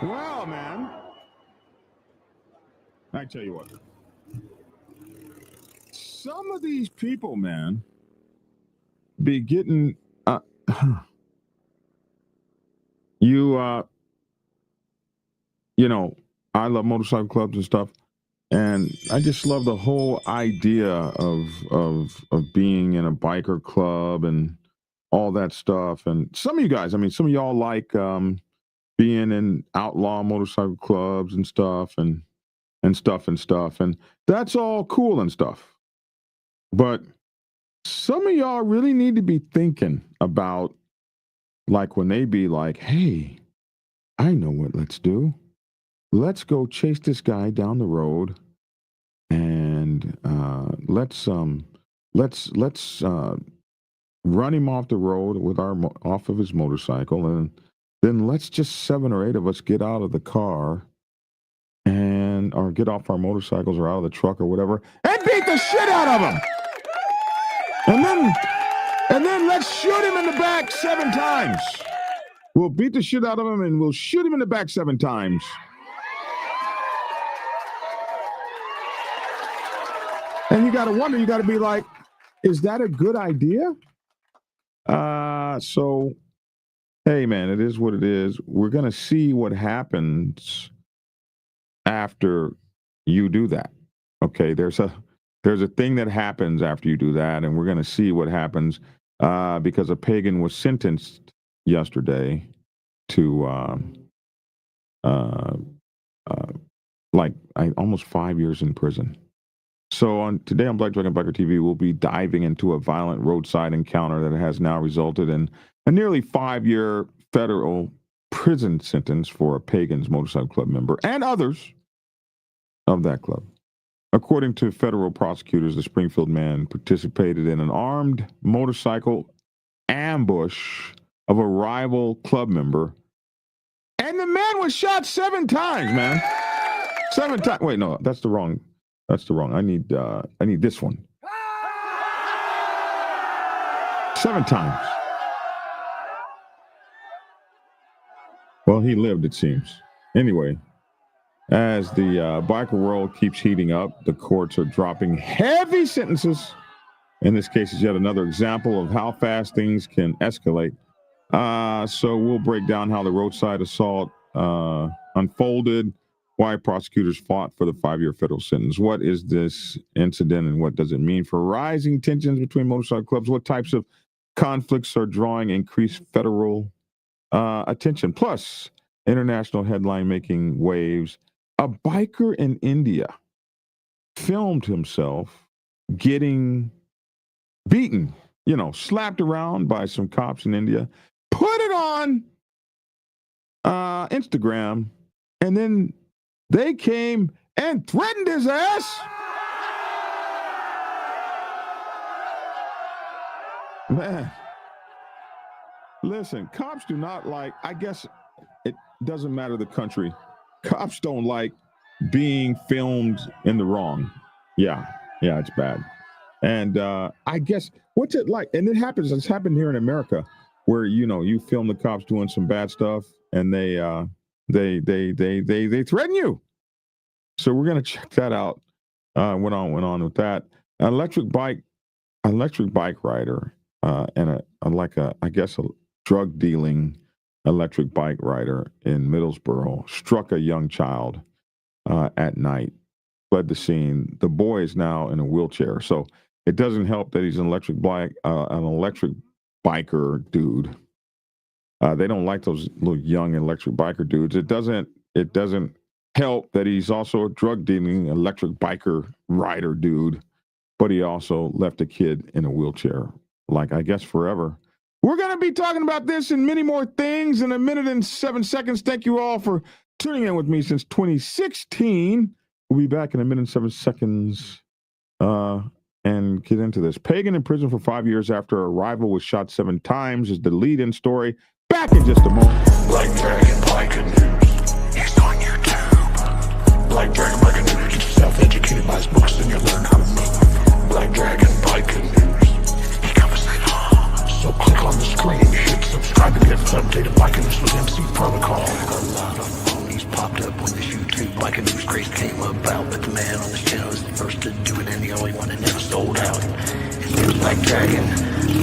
Well, man, I tell you what. Some of these people, man, be getting you I love motorcycle clubs and stuff, and I just love the whole idea of being in a biker club and all that stuff. And some of you guys, I mean, some of y'all like being in outlaw motorcycle clubs and stuff and stuff, and that's all cool and stuff. But some of y'all really need to be thinking about, like, when they be like, hey, I know what let's do. Let's go chase this guy down the road, and let's run him off the road with off of his motorcycle, and then let's just 7 or 8 of us get out of the car or get off our motorcycles or out of the truck or whatever and beat the shit out of him. And then let's shoot him in the back 7 times. We'll beat the shit out of him and we'll shoot him in the back 7 times. And you got to wonder, you got to be like, is that a good idea? So, hey, man, it is what it is. We're going to see what happens after you do that. Okay, there's a thing that happens after you do that, and we're going to see what happens because a Pagan was sentenced yesterday to almost 5 years in prison. So today on Black Dragon Biker TV, we'll be diving into a violent roadside encounter that has now resulted in a nearly 5-year federal prison sentence for a Pagan's motorcycle club member and others of that club. According to federal prosecutors, the Springfield man participated in an armed motorcycle ambush of a rival club member, and the man was shot 7 times, man. 7 times. Wait, no, that's the wrong. I need this one. 7 times. Well, he lived, it seems. Anyway, as the biker world keeps heating up, the courts are dropping heavy sentences. In this case, is yet another example of how fast things can escalate. So we'll break down how the roadside assault unfolded, why prosecutors fought for the 5-year federal sentence. What is this incident and what does it mean for rising tensions between motorcycle clubs? What types of conflicts are drawing increased federal attention? Plus, international headline making waves. A biker in India filmed himself getting beaten, slapped around by some cops in India, put it on Instagram, and then they came and threatened his ass. Man, listen, cops do not like, I guess it doesn't matter the country. Cops don't like being filmed in the wrong. Yeah, it's bad. And I guess, what's it like? And it's happened here in America where, you film the cops doing some bad stuff and they threaten you. So we're going to check that out. Went on with that. An electric bike rider and I guess a drug dealing electric bike rider in Middlesboro struck a young child at night, fled the scene. The boy is now in a wheelchair. So it doesn't help that he's an electric biker dude. They don't like those little young electric biker dudes. It doesn't help that he's also a drug dealing electric biker rider dude, but he also left a kid in a wheelchair, like, I guess, forever. We're going to be talking about this and many more things in 1 minute and 7 seconds. Thank you all for tuning in with me since 2016. We'll be back in 1 minute and 7 seconds and get into this. Pagan in prison for 5 years after a rival was shot 7 times is the lead-in story. Back in just a moment. Black Dragon Biker News. He's on YouTube. Black Dragon Biker News. Get yourself educated by his books and you'll learn how to move. Black Dragon Biker News. He covers it all. So click on the screen, hit subscribe to get updated biker news with MC Protocol. A lot of phony hyped up when this YouTube like a news craze came about. But the man on this channel is the first to do it and the only one that never sold out. His name's Black Dragon.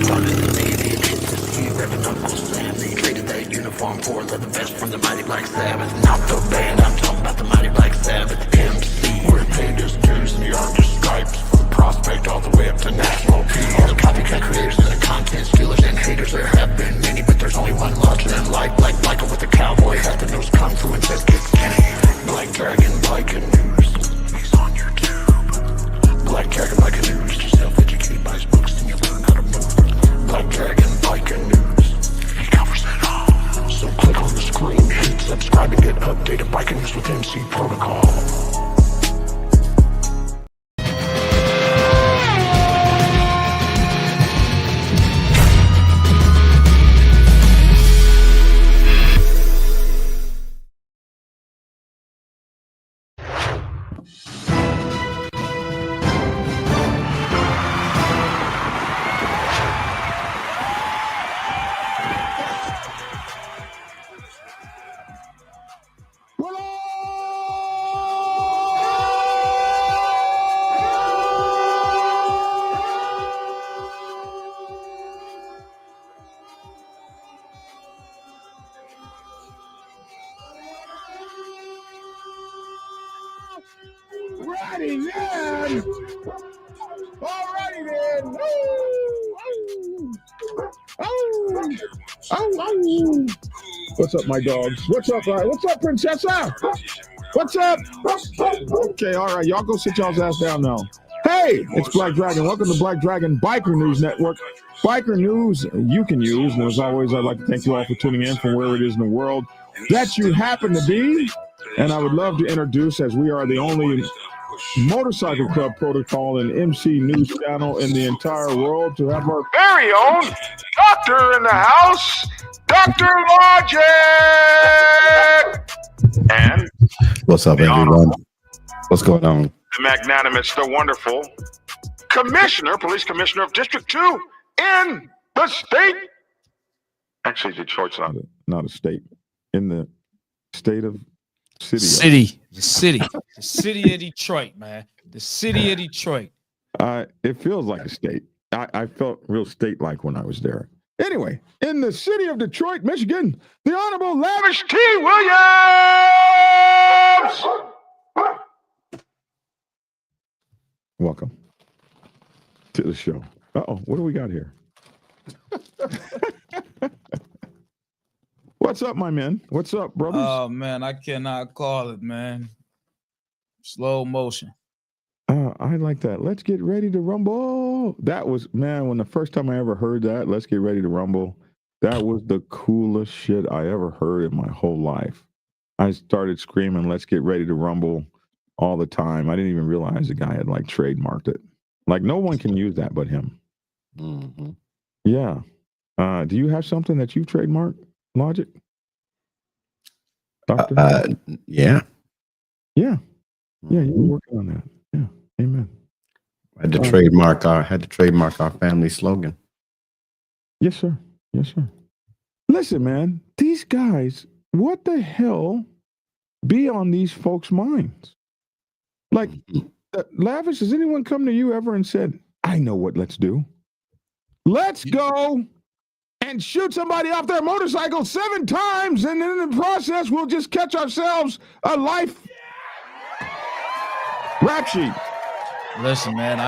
Started in the Navy and hit the sea, revving Uncle Sam. They traded that uniform for a leather vest from the mighty Black Sabbath. Not the band, I'm talking about the mighty Black Sabbath. MC, where he paid his dues and he earned his stripes. From prospect all the way up to national peace. All the copycat creators and the content stealers and haters, there have been many, but there's only one larger than life. Like Michael with the cowboy hat, the nose kung fu and says get skinny. Black Dragon Pagan News, he's on YouTube. Black Dragon Pagan News, you're self-educated by his books and you learn how to move. Black Dragon Pagan News, he covers it all. So click on the screen, hit subscribe and get updated Biking News with MC Protocol. Alrighty then. Alrighty then. Oh. What's up, my dogs? What's up, Princessa? What's up? Okay, all right. Y'all go sit y'all's ass down now. Hey, it's Black Dragon. Welcome to Black Dragon Biker News Network. Biker news you can use. And as always, I'd like to thank you all for tuning in from wherever it is in the world that you happen to be. And I would love to introduce, as we are the only motorcycle club protocol and MC news channel in the entire world, to have our very own doctor in the house, Dr. Logic! And what's up, everyone? What's going on? The magnanimous, the wonderful police commissioner of District 2 in the state. Actually, Detroit's not a state. In the state of the city of Detroit, man. The city of Detroit. It feels like a state. I felt real state-like when I was there. Anyway, in the city of Detroit, Michigan, the Honorable Lavish T. Williams. Welcome to the show. Uh-oh, what do we got here? What's up, my man? What's up, brothers? Oh, man, I cannot call it, man. Slow motion. I like that. Let's get ready to rumble. That was, man, when the first time I ever heard that, let's get ready to rumble, that was the coolest shit I ever heard in my whole life. I started screaming, let's get ready to rumble all the time. I didn't even realize the guy had like trademarked it. Like no one can use that but him. Mm-hmm. Yeah. Do you have something that you've trademarked, Logic? Doctor? Yeah. Yeah. Yeah, you were working on that. Yeah. Amen. I had to trademark our family slogan. Yes, sir. Yes, sir. Listen, man, these guys, what the hell be on these folks' minds? Like, Lavish, has anyone come to you ever and said, I know what let's do? Let's go and shoot somebody off their motorcycle 7 times, and then in the process, we'll just catch ourselves a life rap sheet. Listen, man,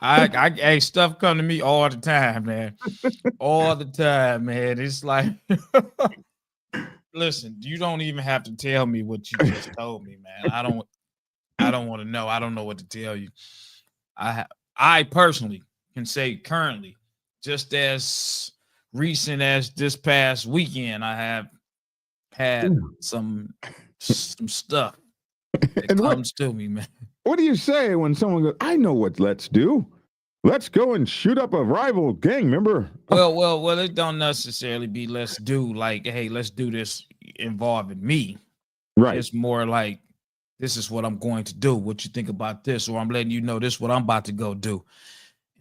I stuff come to me all the time, man. All the time, man. It's like, listen, you don't even have to tell me what you just told me, man. I don't want to know. I don't know what to tell you. I personally can say currently, just as recent as this past weekend, I have had some stuff that comes to me, man. What do you say when someone goes, I know what let's do? Let's go and shoot up a rival gang member. Well, it don't necessarily be let's do like, hey, let's do this involving me. Right. It's more like, this is what I'm going to do. What you think about this? Or I'm letting you know this is what I'm about to go do.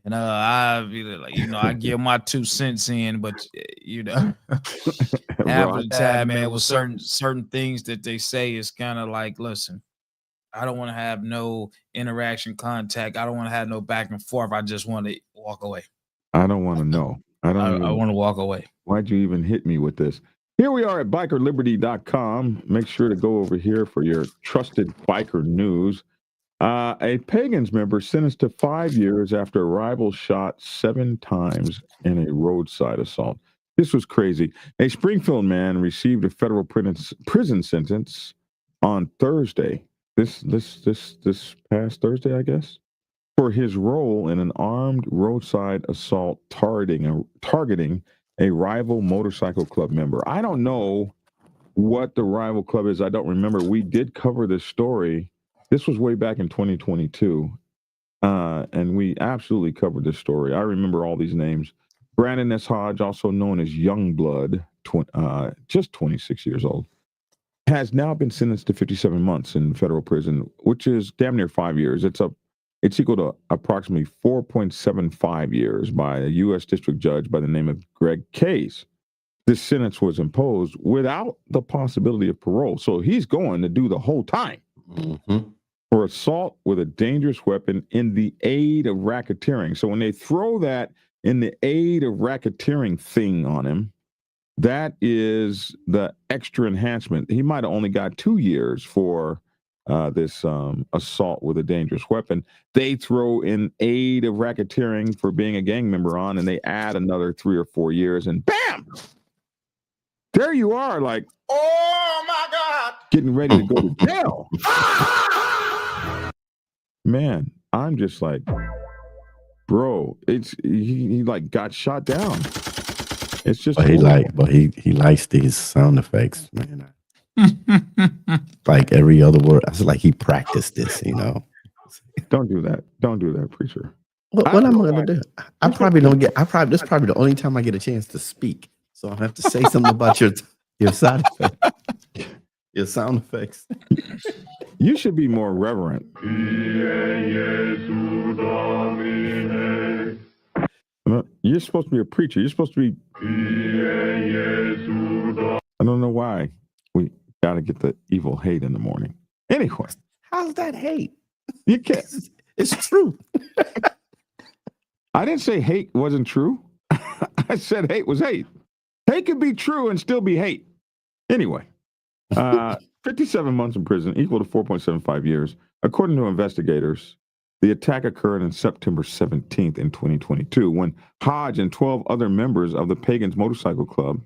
And I be like, I give my 2 cents in, but half of the time, man, with certain things that they say is kind of like, listen, I don't want to have no interaction, contact. I don't want to have no back and forth. I just want to walk away. I don't want to know. I want to walk away. Why'd you even hit me with this? Here we are at bikerliberty.com. Make sure to go over here for your trusted biker news. A Pagan's member sentenced to 5 years after a rival shot 7 times in a roadside assault. This was crazy. A Springfield man received a federal prison sentence on Thursday. This past Thursday, I guess, for his role in an armed roadside assault targeting a rival motorcycle club member. I don't know what the rival club is. I don't remember. We did cover this story. This was way back in 2022, and we absolutely covered this story. I remember all these names. Brandon S. Hodge, also known as Youngblood, just 26 years old, has now been sentenced to 57 months in federal prison, which is damn near 5 years. It's equal to approximately 4.75 years by a U.S. district judge by the name of Greg Case. This sentence was imposed without the possibility of parole, so he's going to do the whole time. Mm-hmm. For assault with a dangerous weapon in the aid of racketeering. So when they throw that in the aid of racketeering thing on him, that is the extra enhancement. He might have only got 2 years for this assault with a dangerous weapon. They throw in aid of racketeering for being a gang member on, and they add another 3 or 4 years, and bam! There you are, like, oh my God, getting ready to go to jail. Man, I'm just like, bro, he like got shot down. It's just he likes these sound effects, man. Like every other word. I was like, he practiced this, Don't do that. Don't do that, preacher. What am I gonna do? I probably don't get. This is probably the only time I get a chance to speak. So I have to say something about your sound effects. Your sound effects. You should be more reverent. You're supposed to be a preacher. You're supposed to be. I don't know why we got to get the evil hate in the morning. Anyway, how's that hate? You can't. It's true. I didn't say hate wasn't true. I said hate was hate. Hate could be true and still be hate. Anyway, 57 months in prison, equal to 4.75 years. According to investigators, the attack occurred on September 17th in 2022 when Hodge and 12 other members of the Pagan's Motorcycle Club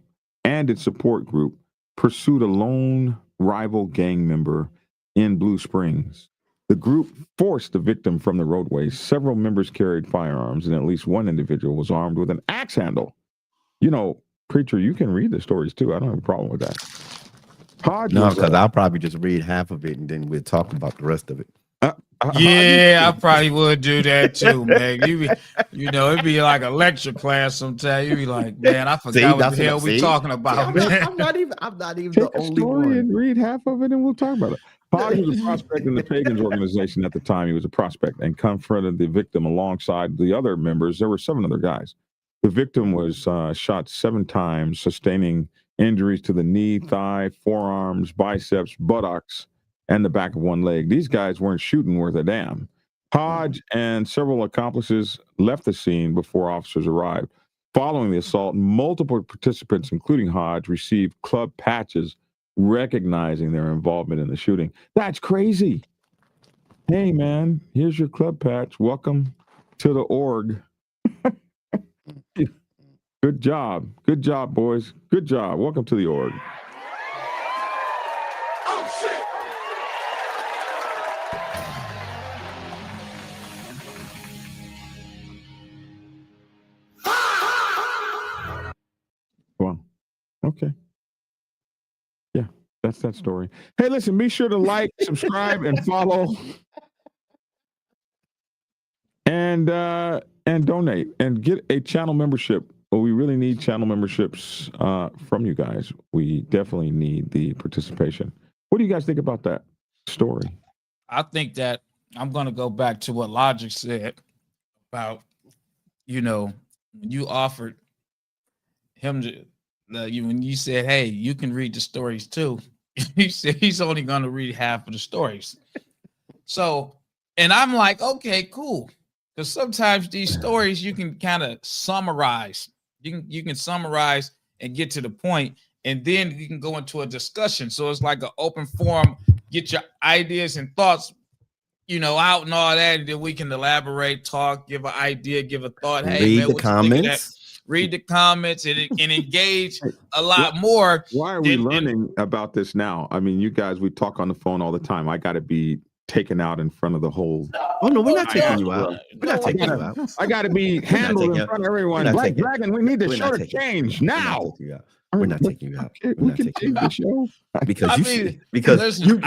and its support group pursued a lone rival gang member in Blue Springs. The group forced the victim from the roadway. Several members carried firearms, and at least one individual was armed with an axe handle. Preacher, you can read the stories too. I don't have a problem with that. Hodge no, because I'll probably just read half of it and then we'll talk about the rest of it. I probably would do that too, man. It'd be like a lecture class sometimes. You'd be like, man, I forgot what the hell we talking about. I'm not even Take the only one. And read half of it and we'll talk about it. Hodge was a prospect in the Pagan's organization at the time. He was a prospect and confronted the victim alongside the other members. There were 7 other guys. The victim was shot 7 times, sustaining injuries to the knee, thigh, forearms, biceps, buttocks, and the back of one leg. These guys weren't shooting worth a damn. Hodge and several accomplices left the scene before officers arrived. Following the assault, multiple participants, including Hodge, received club patches recognizing their involvement in the shooting. That's crazy. Hey, man, here's your club patch. Welcome to the org. Good job. Good job, boys. Good job. Welcome to the org. Well, okay. Yeah, that's that story. Hey, listen, be sure to like, subscribe, and follow. And donate and get a channel membership. Well, we really need channel memberships from you guys. We definitely need the participation. What do you guys think about that story? I think that I'm going to go back to what Logic said about you know, when you offered him when you said, "Hey, you can read the stories too," he said he's only going to read half of the stories. So, and I'm like, okay, cool, because sometimes these stories you can kind of summarize. You can summarize and get to the point, and then you can go into a discussion. So it's like an open forum. Get your ideas and thoughts, out and all that, and then we can elaborate, talk, give an idea, give a thought. Hey, Read man, the what you think of that? comments. Read the comments and engage a lot more. Why are we learning about this now? I mean, you guys, we talk on the phone all the time. I got to be taken out in front of the whole. Oh no, we're not taking you out. We're not taking you out. I got to be handled in front of everyone. Black Dragon, we need the show to change now. We're not taking you out. We can change the show because you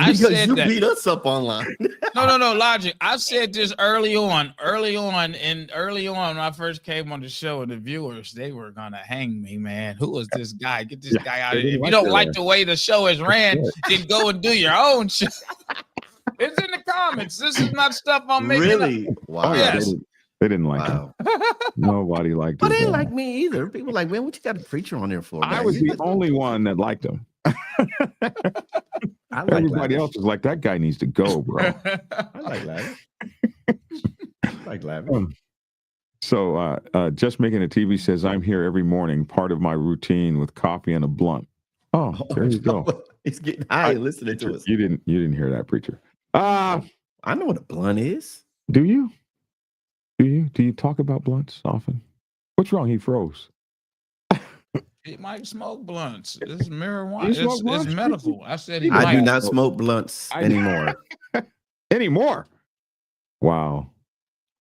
beat us up online. No, Logic. I said this early on when I first came on the show, and the viewers, they were gonna hang me, man. Who is this guy? Get this guy out of here. If you don't like the way the show is ran, then go and do your own show. It's in the comments. This is not stuff I'm making. Really? Up. Wow. Yes. They didn't like it. Nobody liked it. But they didn't like me either. People were like, man, what you got a preacher on there for? I was the only one that liked him. Everybody else was like, that guy needs to go, bro. I like Lavish. So just making a TV says, I'm here every morning, part of my routine with coffee and a blunt. Oh, there you go. He's getting high listening to us. You didn't hear that, preacher. I know what a blunt is. Do you? Do you talk about blunts often? What's wrong? He froze. He might smoke blunts. This is marijuana. It's medical. I said I do not smoke blunts anymore. Anymore? Wow.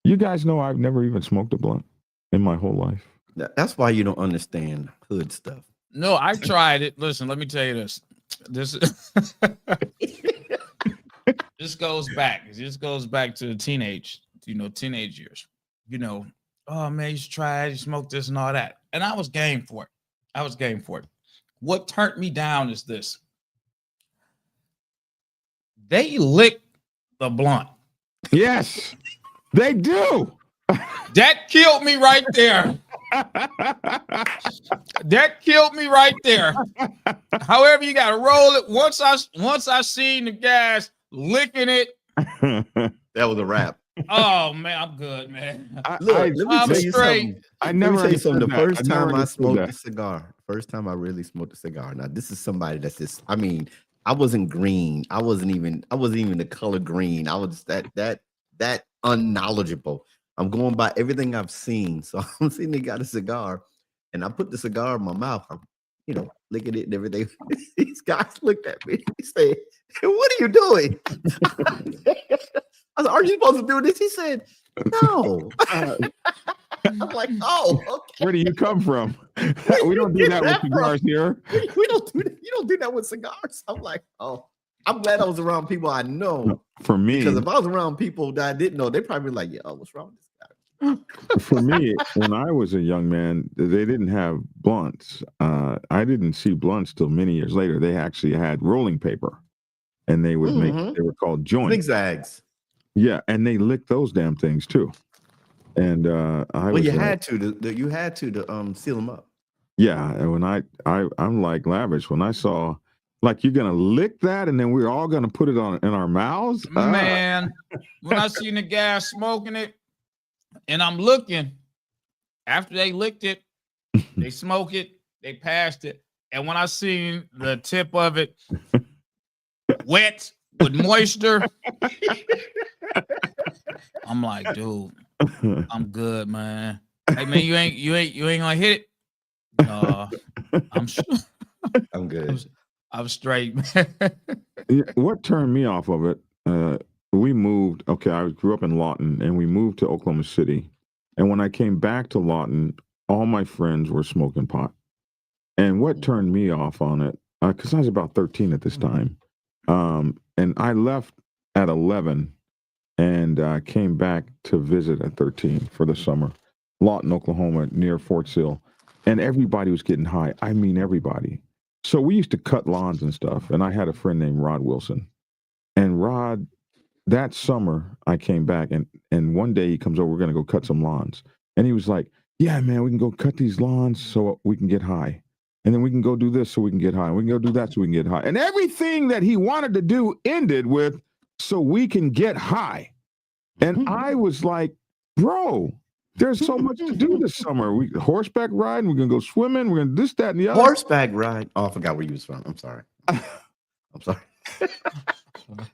You guys know I've never even smoked a blunt in my whole life. That's why you don't understand hood stuff. No, I tried it. Listen, let me tell you this. This goes back. This goes back to the teenage years. Oh man, you should try it. You smoke this and all that. And I was game for it. What turned me down is this. They lick the blunt. Yes, they do. That killed me right there. That killed me right there. However, you gotta roll it. Once I seen the guys licking it, that was a wrap. Oh man, I'm good, man. Let me tell you straight. something. The first time I smoked a cigar, first time I really smoked a cigar. Now this is somebody that's just. I mean, I wasn't green. I wasn't even the color green. I was that unknowledgeable. I'm going by everything I've seen. So I'm seeing they got a cigar, and I put the cigar in my mouth. I'm, licking it and everything. These guys looked at me. They said, "What are you doing?" I said, "Are you supposed to do this?" He said, "No." I'm like, "Oh, okay." Where do you come from? We don't do that with cigars here. We don't do that. You don't do that with cigars. I'm like, "Oh." I'm glad I was around people I know. For me, because if I was around people that I didn't know, they'd probably be like, "Yo, what's wrong with this guy?" For me, when I was a young man, they didn't have blunts. I didn't see blunts till many years later. They actually had rolling paper, and they would they were called joints. Zigzags. Yeah, and they licked those damn things too. And you had to seal them up. Yeah, and when I'm like Lavish, when I saw like you're gonna lick that, and then we're all gonna put it in our mouths. Man, when I seen the guys smoking it, and I'm looking after they licked it, they smoke it, they passed it, and when I seen the tip of it wet with moisture, I'm like, dude, I'm good, man. Hey man, you ain't gonna hit it. I'm sure. I'm good. I'm straight, man. What turned me off of it? We moved. Okay, I grew up in Lawton, and we moved to Oklahoma City. And when I came back to Lawton, all my friends were smoking pot. And what turned me off on it? Because I was about 13 at this time, and I left at 11, and came back to visit at 13 for the summer. Lawton, Oklahoma, near Fort Sill, and everybody was getting high. I mean, everybody. So we used to cut lawns and stuff, and I had a friend named Rod Wilson. And Rod, that summer, I came back, and one day he comes over, we're going to go cut some lawns. And he was like, yeah, man, we can go cut these lawns so we can get high. And then we can go do this so we can get high. We can go do that so we can get high. And everything that he wanted to do ended with so we can get high. And I was like, bro, there's so much to do this summer. We horseback riding, we're gonna go swimming, we're gonna this, that, and the other. Horseback ride. Oh, I forgot where you was from. I'm sorry. I'm sorry.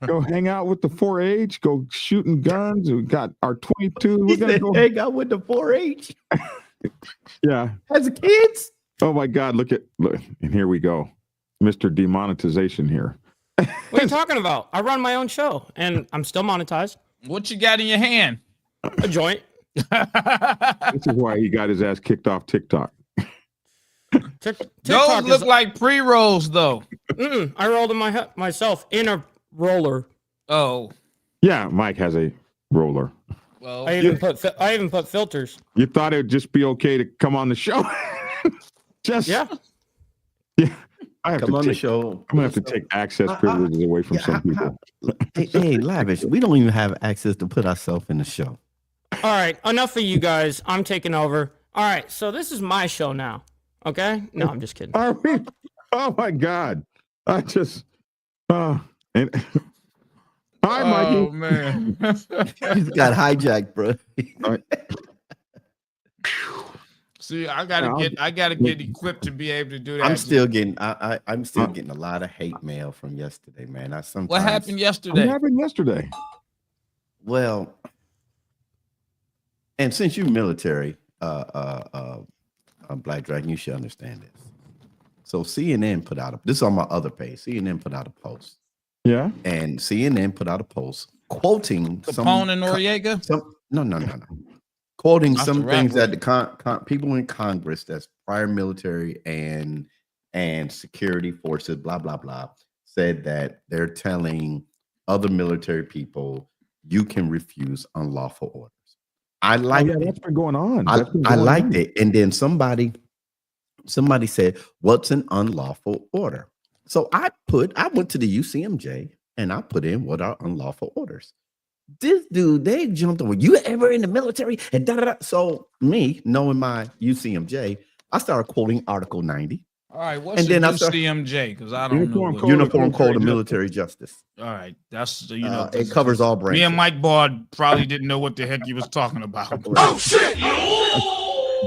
Go hang out with the 4-H, go shooting guns. We got our 22. He said, hang out with the 4-H. Yeah. As kids. Oh my God, look, and here we go. Mr. Demonetization here. What are you talking about? I run my own show and I'm still monetized. What you got in your hand? A joint. This is why he got his ass kicked off TikTok. Those look like pre-rolls though. I rolled them myself in a roller. Oh. Yeah, Mike has a roller. Well, I even put filters. You thought it would just be okay to come on the show? Yeah. I have come to on take, the show. I'm gonna have to take access privileges away from some people. Hey, Lavish, we don't even have access to put ourselves in the show. All right, enough of you guys. I'm taking over. All right, so this is my show now. Okay? No, I'm just kidding. Are we? Oh my God! I just and hi, Mikey. Oh man, He's got hijacked, bro. See, I gotta get equipped to be able to do that. I'm still getting a lot of hate mail from yesterday, man. What happened yesterday? What happened yesterday? Well, and since you're military, Black Dragon, you should understand this. So CNN put out this is on my other page. CNN put out a post. Yeah. And CNN put out a post quoting Capone and Noriega. No. Quoting some things that the people in Congress, that's prior military and security forces, blah blah blah, said that they're telling other military people you can refuse unlawful orders. I like that's been going on. I liked it, and then somebody said, "What's an unlawful order?" So I went to the UCMJ and I put in what are unlawful orders. This dude, they jumped over. You ever in the military? And da-da-da. So me, knowing my UCMJ, I started quoting Article 90. All right, what's the UCMJ? Because I don't know. Uniform Code of Military Justice. All right, that's it covers all branches. Me and Mike Bard probably didn't know what the heck he was talking about. Oh shit!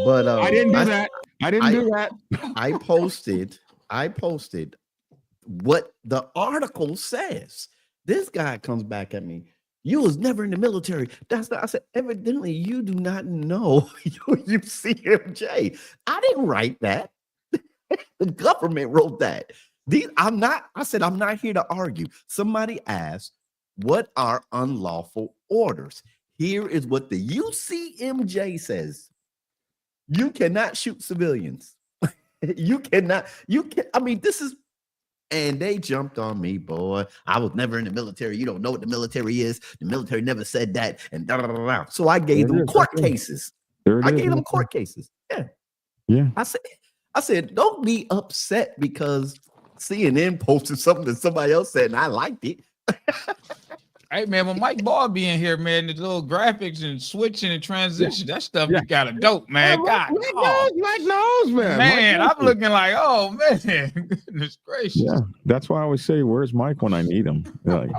But I didn't do that. I didn't do that. I posted what the article says. This guy comes back at me. You was never in the military. I said, evidently you do not know UCMJ. I didn't write that. The government wrote that. I'm not here to argue. Somebody asked, what are unlawful orders? Here is what the UCMJ says. You cannot shoot civilians. And they jumped on me, boy. I was never in the military. You don't know what the military is. The military never said that. And da da da da. So I gave them court cases. I gave them court cases. Yeah. Yeah. I said, don't be upset because CNN posted something that somebody else said and I liked it. Hey man, when Mike Ball be in here, man, the little graphics and switching and transition, that stuff is kind of dope, man. God, Mike knows, man. Man, I'm looking like, oh man, goodness gracious. Yeah, that's why I always say, "Where's Mike when I need him?" Like,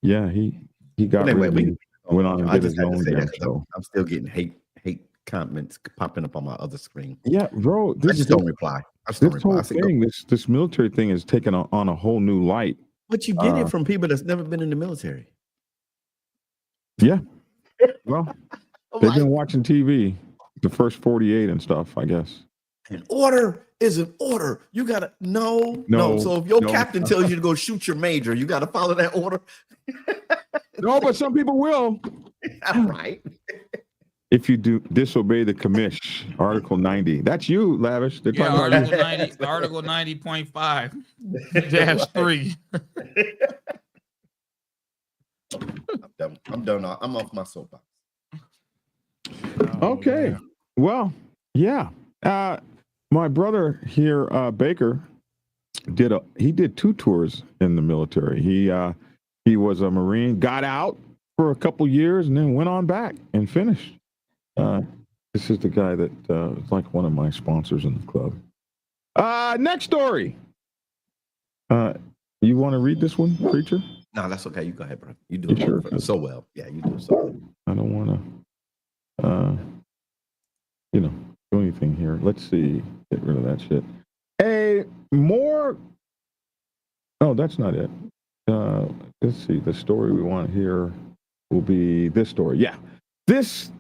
yeah, he got went on and did his own damn show. I'm still getting hate comments popping up on my other screen. Yeah, bro, I just don't reply. This military thing is taking on a whole new light. But you get it from people that's never been in the military. Yeah. Well, they've been watching TV, the first 48 and stuff, I guess. An order is an order. You gotta no. So if your captain tells you to go shoot your major, you gotta follow that order. No, but some people will. Right. If you do disobey the commish, Article 90. That's you, Lavish. They're talking about Article 90, Article 90.5-3. I'm done. I'm off my soapbox. Okay. Man. Well, yeah. My brother here, Baker, did 2 tours in the military. He was a Marine, got out for a couple years, and then went on back and finished. This is the guy that is like one of my sponsors in the club. Next story. You want to read this one, Preacher? No, that's okay. You go ahead, bro. You do sure? so well. Yeah, you do so well. I don't want to, do anything here. Let's see. Get rid of that shit. Oh, that's not it. Let's see. The story we want here will be this story. Yeah. This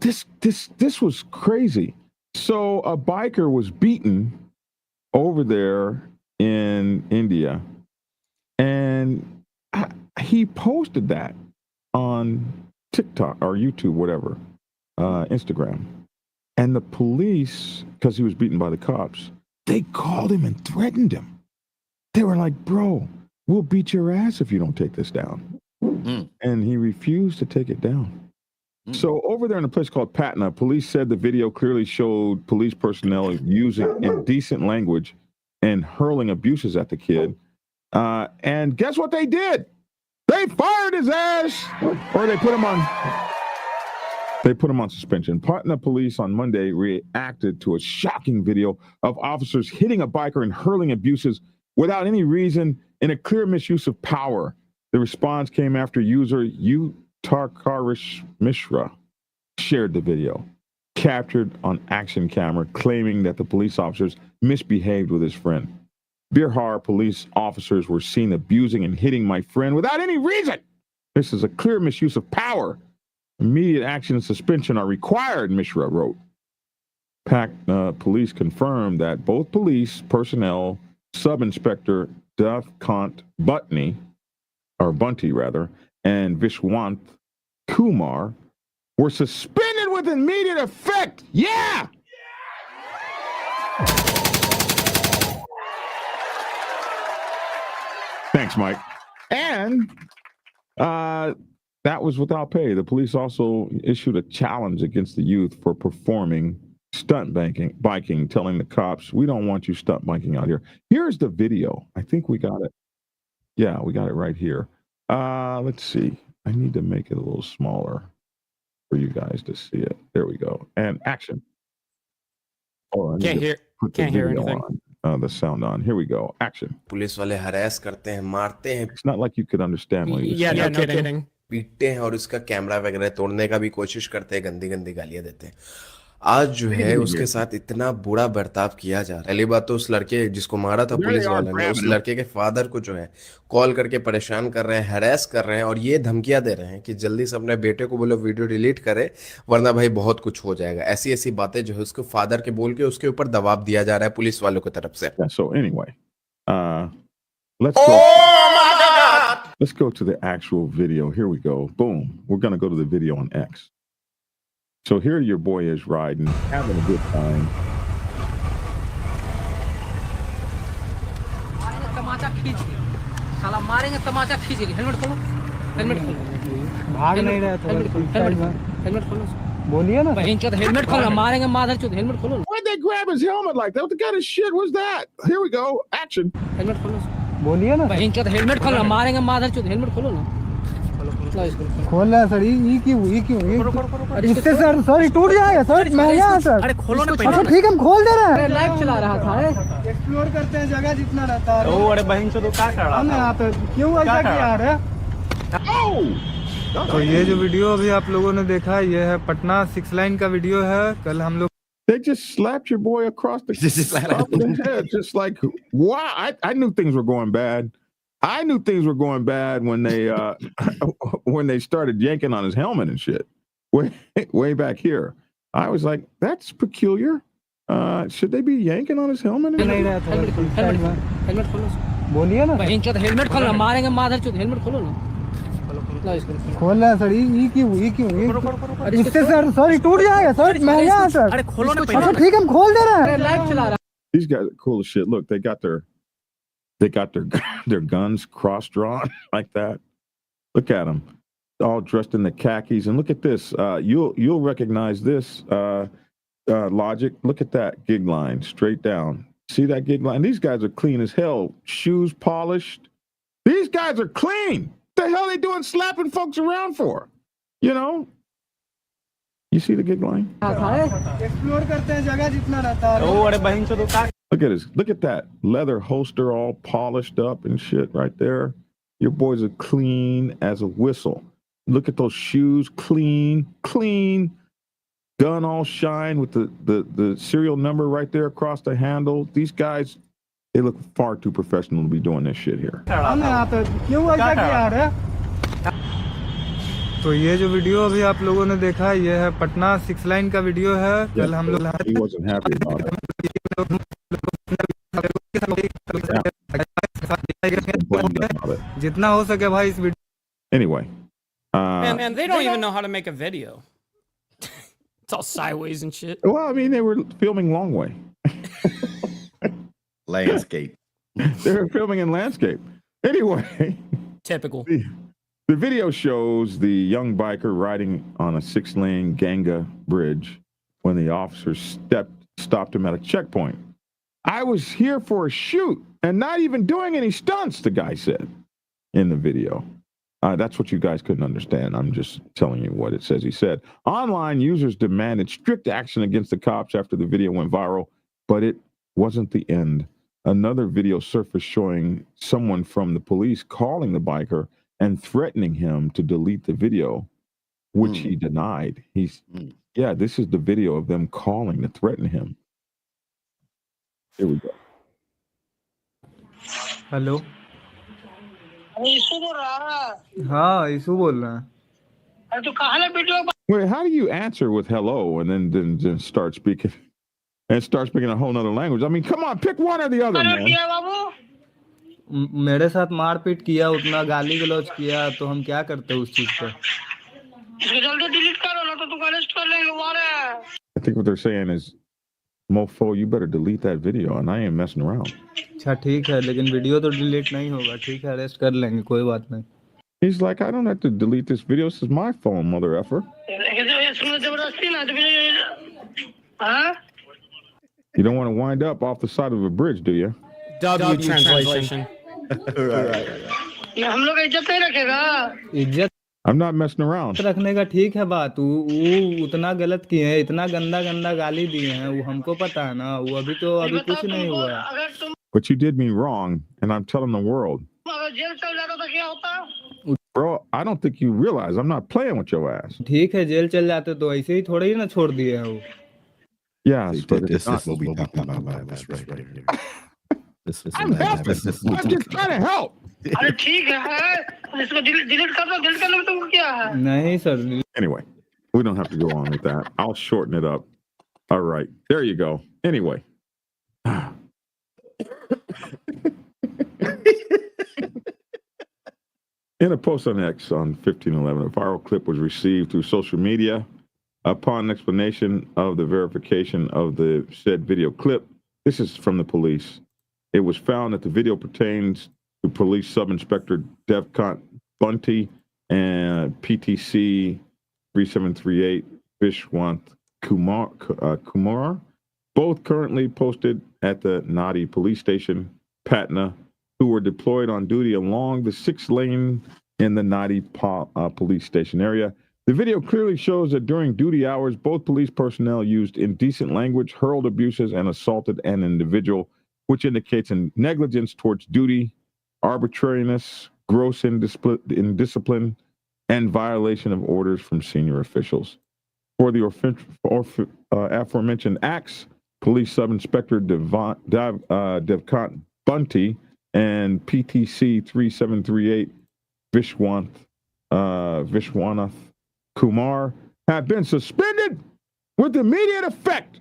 was crazy. So a biker was beaten over there in India, and he posted that on TikTok or YouTube, whatever, Instagram. And the police, because he was beaten by the cops, they called him and threatened him. They were like, bro, we'll beat your ass if you don't take this down. And he refused to take it down. So over there in a place called Patna, police said the video clearly showed police personnel using indecent language and hurling abuses at the kid. And guess what they did? They fired his ass, or they put him on suspension. Patna police on Monday reacted to a shocking video of officers hitting a biker and hurling abuses without any reason in a clear misuse of power. The response came after user Tarkarish Mishra shared the video, captured on action camera, claiming that the police officers misbehaved with his friend. Bihar police officers were seen abusing and hitting my friend without any reason. This is a clear misuse of power. Immediate action and suspension are required, Mishra wrote. Police confirmed that both police personnel, Sub-Inspector Devkant Bunty, and Vishwant Kumar were suspended with immediate effect. Yeah! Thanks, Mike. And that was without pay. The police also issued a challenge against the youth for performing stunt biking, telling the cops, we don't want you stunt biking out here. Here's the video. I think we got it. Yeah, we got it right here. Let's see. I need to make it a little smaller for you guys to see it. There we go. And action. Oh, can't hear anything. The sound on. Here we go. Action. Police वाले harass करते हैं, मारते हैं. It's not like you could understand what you're saying. Yeah, no kidding. पीटते हैं और उसका camera वगैरह तोड़ने का भी कोशिश करते हैं, गंदी गंदी गालियां देते हैं. आज जो है उसके साथ इतना बुरा बर्ताव किया जा रहा है. पहली बात तो उस लड़के जिसको मारा था पुलिस वाले ने, उस लड़के के फादर को जो है कॉल करके परेशान कर रहे हैं, हैरेस कर रहे हैं और ये धमकियां दे रहे हैं कि जल्दी से अपने बेटे को बोलो वीडियो डिलीट करे वरना भाई बहुत कुछ हो जाएगा. ऐसी ऐसी बातें जो है उसको फादर के बोल के उसके ऊपर दबाव दिया जा रहा है पुलिस वालों की तरफ से. So anyway, let's go to the actual video. Here we go. Boom. We're going to go to the video on X. So here your boy is riding, having a good time. भाग नहीं रहा था. Helmet खोलो. बोलिए ना. Helmet खोलो. मारेंगे माधर चोद. हेलमेट खोलो. Why'd they grab his helmet like that? What the kind of shit was that? Here we go. Action. Helmet खोलो. बोलिए ना. हेलमेट खोलो. मारेंगे माधर चोद. हेलमेट खोलो ना. खोलना है सर. ये क्यों इससे सर टूट जाएगा सर. महंगा है सर. अरे खोलो ना. अच्छा ठीक है हम खोल दे रहे हैं. लाइव चला रहा था. एक्सप्लोर करते हैं जगह जितना रहता है. ओ अरे बहन चोद क्या कर रहा है यहाँ पे. क्यों ऐसा किया है. तो ये जो वीडियो अभी आप लोगों ने देखा, ये है पटना 6 लाइन का वीडियो है. कल हम लोग They just slapped your boy across the head. Just like, wow. I knew things were going bad. I knew things were going bad when they when they started yanking on his helmet and shit. Way back here. I was like, that's peculiar. Should they be yanking on his helmet? Helmet खोलो. बोलिए ना. Helmet खोलो. मारेंगे माधर चोद. Helmet खोलो ना. खोलना है सर. ये क्यों इससे सर टूट जाएगा सर. महंगा है सर. अरे खोलो ना. अच्छा ठीक है हम खोल दे रहे हैं. लाइव चला रहा. These guys are cool as shit. Look, they got their guns cross-drawn like that. Look at them, all dressed in the khakis. And look at this. You'll recognize this logic. Look at that gig line straight down. See that gig line? These guys are clean as hell. Shoes polished. These guys are clean. What the hell are they doing slapping folks around for? You know? You see the gig line? Explore करते हैं जगह जितना रहता है Oh, अरे बहन चोद का Look at this. Look at that leather holster all polished up and shit right there. Your boys are clean as a whistle. Look at those shoes, clean. Gun all shine with the serial number right there across the handle. These guys, they look far too professional to be doing this shit here. हम यहाँ पे क्यों ऐसा किया रे? तो ये जो वीडियो अभी आप लोगों ने देखा ये है पटना 6 लाइन का वीडियो है। कल हम लोग He wasn't happy about it. जितना हो सके भाई इस video Anyway. man, they don't even know how to make a video. It's all sideways and shit. Well, I mean, they were filming long way. Landscape. They were filming in landscape. Anyway. Typical. The video shows the young biker riding on a 6-lane Ganga bridge when the officer stopped him at a checkpoint. I was here for a shoot and not even doing any stunts, the guy said in the video. That's what you guys couldn't understand. I'm just telling you what it says he said. Online users demanded strict action against the cops after the video went viral, but it wasn't the end. Another video surfaced showing someone from the police calling the biker and threatening him to delete the video, which he denied. Yeah, this is the video of them calling to threaten him. Here we go. Hello हाँ ईशू बोल रहा है। Wait, how do you answer with hello and then start speaking a whole nother language? I mean, come on, pick one or the other, man. मेरे साथ मारपीट किया, उतना गाली गलौज किया, तो हम क्या करते उस चीज पे? जल्दी डिलीट करो ना तो तुम अरेस्ट कर लेंगे वारे। I think what they're saying is, Mofo, you better delete that video, and I ain't messing around. अच्छा ठीक है, लेकिन वीडियो तो डिलीट नहीं होगा, ठीक है, अरेस्ट कर लेंगे, कोई बात नहीं। He's like, I don't have to delete this video. This is my phone, mother effer. You don't want to wind up off the side of a bridge, do you? W translation. हम लोग इज्जत नहीं रखेगा। इज्जत I'm not messing around. रखने का ठीक है बात, वो उतना गलत किए हैं, इतना गंदा गाली दिए हैं, वो हमको पता है ना, वो अभी कुछ नहीं हुआ। But you did me wrong, and I'm telling the world. Bro, I don't think you realize I'm not playing with your ass. ठीक है, जेल चल जाते तो ऐसे ही थोड़ा ही ना छोड़ दिए हैं वो। Yes, but this is what we talking about. This right here. I'm helping. I'm just trying to help. अरे ठीक है, इसको डिलीट कर दो, डिलीट करने में तुमको क्या है? नहीं sir. Anyway, we don't have to go on with that. I'll shorten it up. All right, there you go. Anyway. In a post on X on 15/11, a viral clip was received through social media. Upon explanation of the verification of the said video clip, this is from the police. It was found that the video pertains to Police Sub-Inspector Devkant Bunty and PTC 3738 Vishwant Kumar, both currently posted at the Nadi Police Station, Patna, who were deployed on duty along the 6th lane in the Nadi Police Station area. The video clearly shows that during duty hours, both police personnel used indecent language, hurled abuses, and assaulted an individual, which indicates negligence towards duty, arbitrariness, gross indiscipline, and violation of orders from senior officials. For the aforementioned acts, Police Sub-Inspector Devkant Bunty and PTC 3738 Vishwanath Kumar have been suspended with immediate effect.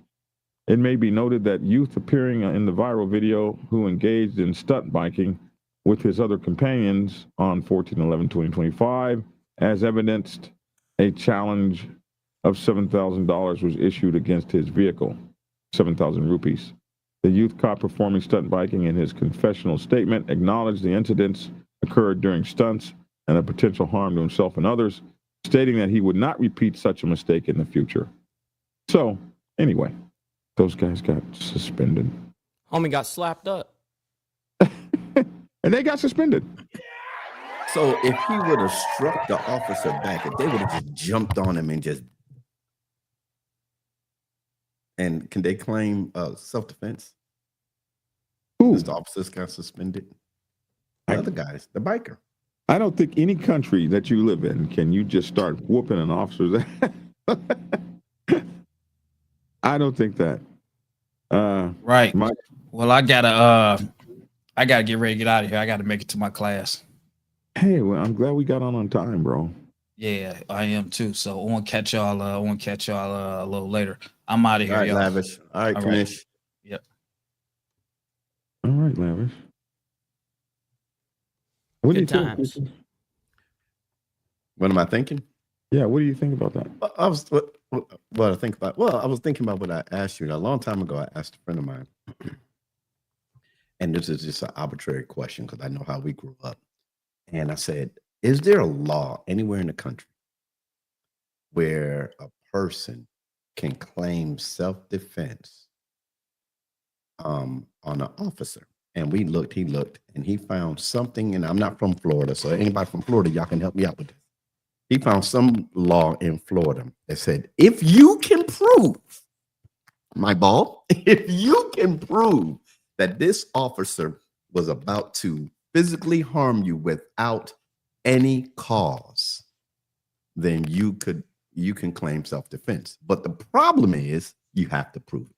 It may be noted that youth appearing in the viral video who engaged in stunt biking with his other companions on 14/11/2025, as evidenced, a challenge of $7,000 was issued against his vehicle, 7,000 rupees. The youth caught performing stunt biking in his confessional statement acknowledged the incidents occurred during stunts and a potential harm to himself and others, stating that he would not repeat such a mistake in the future. So, anyway, those guys got suspended. Homie got slapped up. And they got suspended. So if he would have struck the officer back, if they would have just jumped on him and just And can they claim self-defense? Who? This officers got suspended. The other guys, the biker. I don't think any country that you live in can you just start whooping an officer's ass. I don't think that. Right. Mike? Well, I gotta get ready to get out of here. I gotta make it to my class. Hey, well, I'm glad we got on time, bro. Yeah, I am too. So I want to catch y'all. I want to catch y'all a little later. I'm out of here, All right, y'all. Lavish. All right, Kanish. Yep. All right, Lavish. What Good do you times. think? What am I thinking? Yeah, what do you think about that? I was what I think about. Well, I was thinking about what I asked you a long time ago. I asked a friend of mine, and this is just an arbitrary question because I know how we grew up. And I said, "Is there a law anywhere in the country where a person can claim self-defense on an officer?" And we looked. He looked, and he found something. And I'm not from Florida, so anybody from Florida, y'all can help me out with this. He found some law in Florida that said, if you can prove, my ball, if you can prove that this officer was about to physically harm you without any cause, then you can claim self-defense. But the problem is you have to prove it.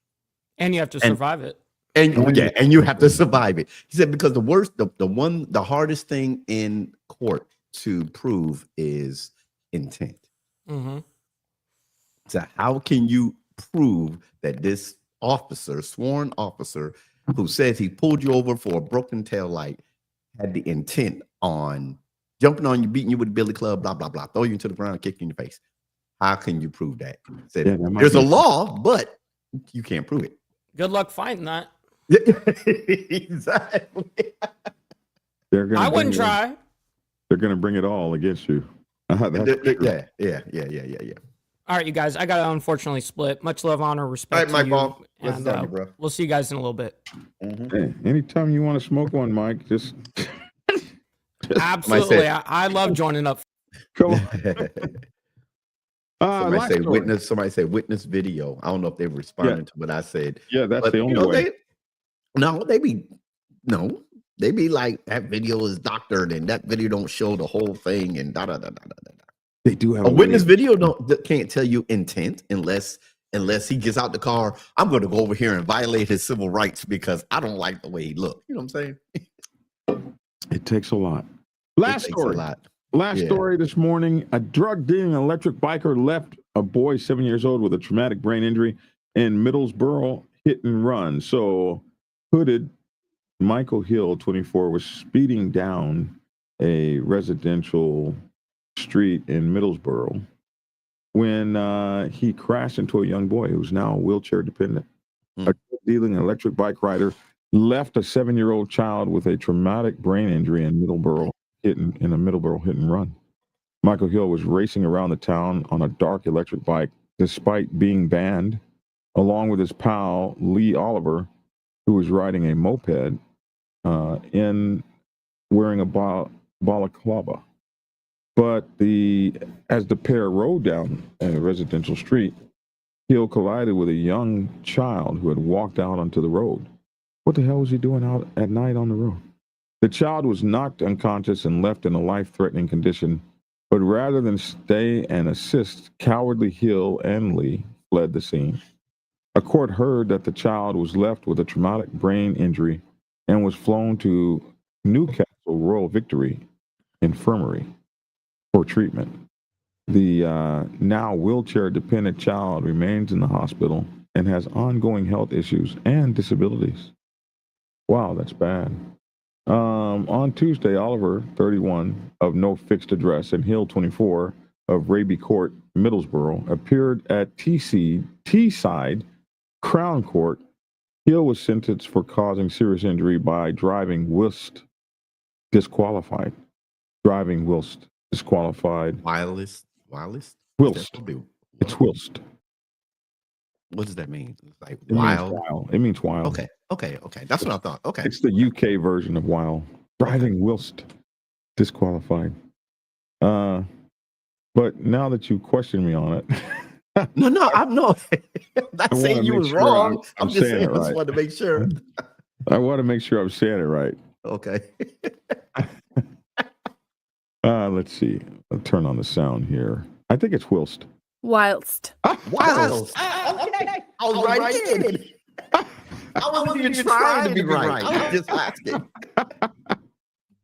And you have to survive it. And you have to survive it. He said, because the hardest thing in court to prove is intent. Mm-hmm. So how can you prove that this officer, sworn officer, who says he pulled you over for a broken tail light, had the intent on jumping on you, beating you with a billy club, blah, blah, blah, throw you into the ground, kick you in your face? How can you prove that? Said, there's a law, but you can't prove it. Good luck finding that. Exactly. I wouldn't try. They're going to bring it all against you. Yeah. All right, you guys. I got to unfortunately split. Much love, honor, respect. All right, to Mike you, Ball. and bro. we'll see you guys in a little bit. Hey, anytime you want to smoke one, Mike, just Absolutely. I love joining up. come on. Somebody say witness video. I don't know if they were responding to what I said. Yeah, that's the only way. They be like, that video is doctored and that video don't show the whole thing and da da da da da da. They do have a witness video can't tell you intent unless he gets out the car. I'm going to go over here and violate his civil rights because I don't like the way he looked. You know what I'm saying? It takes a lot. Last story this morning. A drug-dealing electric biker left a boy 7 years old with a traumatic brain injury in Middlesboro hit and run. So hooded Michael Hill, 24, was speeding down a residential street in Middlesboro when he crashed into a young boy who's now wheelchair dependent. A drug-dealing electric bike rider left a 7-year-old child with a traumatic brain injury in Middlesboro hit and run. Michael Hill was racing around the town on a dark electric bike despite being banned, along with his pal Lee Oliver, who was riding a moped in wearing a balaclava. But as the pair rode down a residential street, Hill collided with a young child who had walked out onto the road. What the hell was he doing out at night on the road? The child was knocked unconscious and left in a life-threatening condition, but rather than stay and assist, cowardly Hill and Lee fled the scene. A court heard that the child was left with a traumatic brain injury and was flown to Newcastle Royal Victory Infirmary for treatment. The now wheelchair-dependent child remains in the hospital and has ongoing health issues and disabilities. Wow, that's bad. On Tuesday, Oliver, 31, of no fixed address, and Hill, 24, of Raby Court, Middlesboro, appeared at Teesside Crown Court. Hill was sentenced for causing serious injury by driving whilst disqualified. Whilst? Whilst. It's whilst. What does that mean? Like It means while. Okay. That's what I thought. Okay. It's the UK version of while. Driving whilst disqualified. But now that you question me on it, No, I'm not saying you was wrong. I'm just saying, I just wanted to make sure. I want to make sure I'm saying it right. Okay. Let's see. I'll turn on the sound here. I think it's whilst. Whilst. Whilst. Okay. I was right again. I wasn't even trying to be right. I was just asking.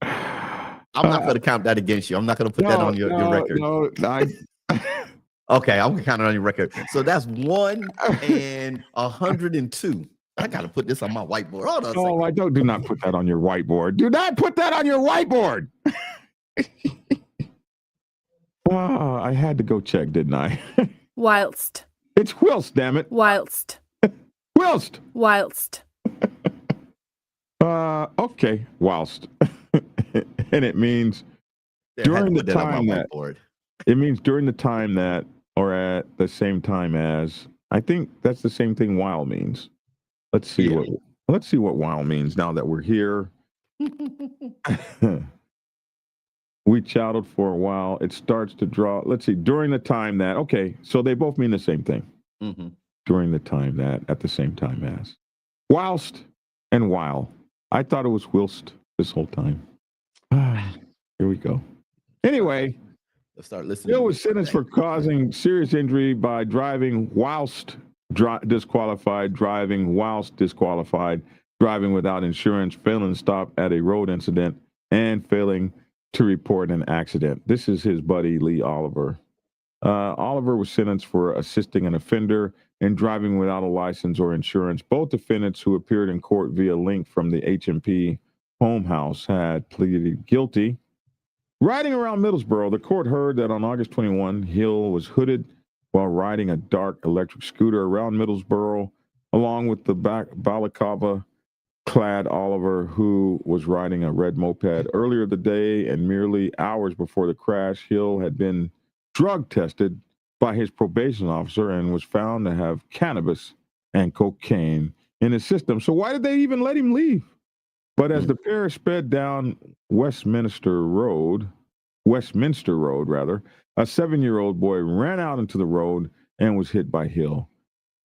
I'm not going to count that against you. I'm not going to put that on your record. Okay, I'm going to count it on your record. So that's 1 and 102. I got to put this on my whiteboard. Hold on a second. I do not put that on your whiteboard. Do not put that on your whiteboard. I had to go check, didn't I? Whilst. It's whilst, damn it. Whilst. Whilst. Whilst. Okay, whilst. And it means during the time that it means during the time that, or at the same time as. I think that's the same thing while means. Let's see what while means now that we're here. We chatted for a while. It starts to draw. Let's see. During the time that. Okay, so they both mean the same thing. Mm-hmm. During the time that, at the same time as. Whilst and while. I thought it was whilst this whole time. Here we go. Anyway, let's start listening. Hill was sentenced for causing serious injury by driving whilst disqualified, driving whilst disqualified, driving without insurance, failing to stop at a road incident, and failing to report an accident. This is his buddy, Lee Oliver. Oliver was sentenced for assisting an offender and driving without a license or insurance. Both defendants who appeared in court via link from the HMP home house had pleaded guilty. Riding around Middlesboro, the court heard that on August 21, Hill was hooded while riding a dark electric scooter around Middlesboro, along with the balaclava-clad Oliver, who was riding a red moped. Earlier the day and merely hours before the crash, Hill had been drug tested by his probation officer and was found to have cannabis and cocaine in his system. So why did they even let him leave? But as the pair sped down Westminster Road, a 7-year-old boy ran out into the road and was hit by Hill.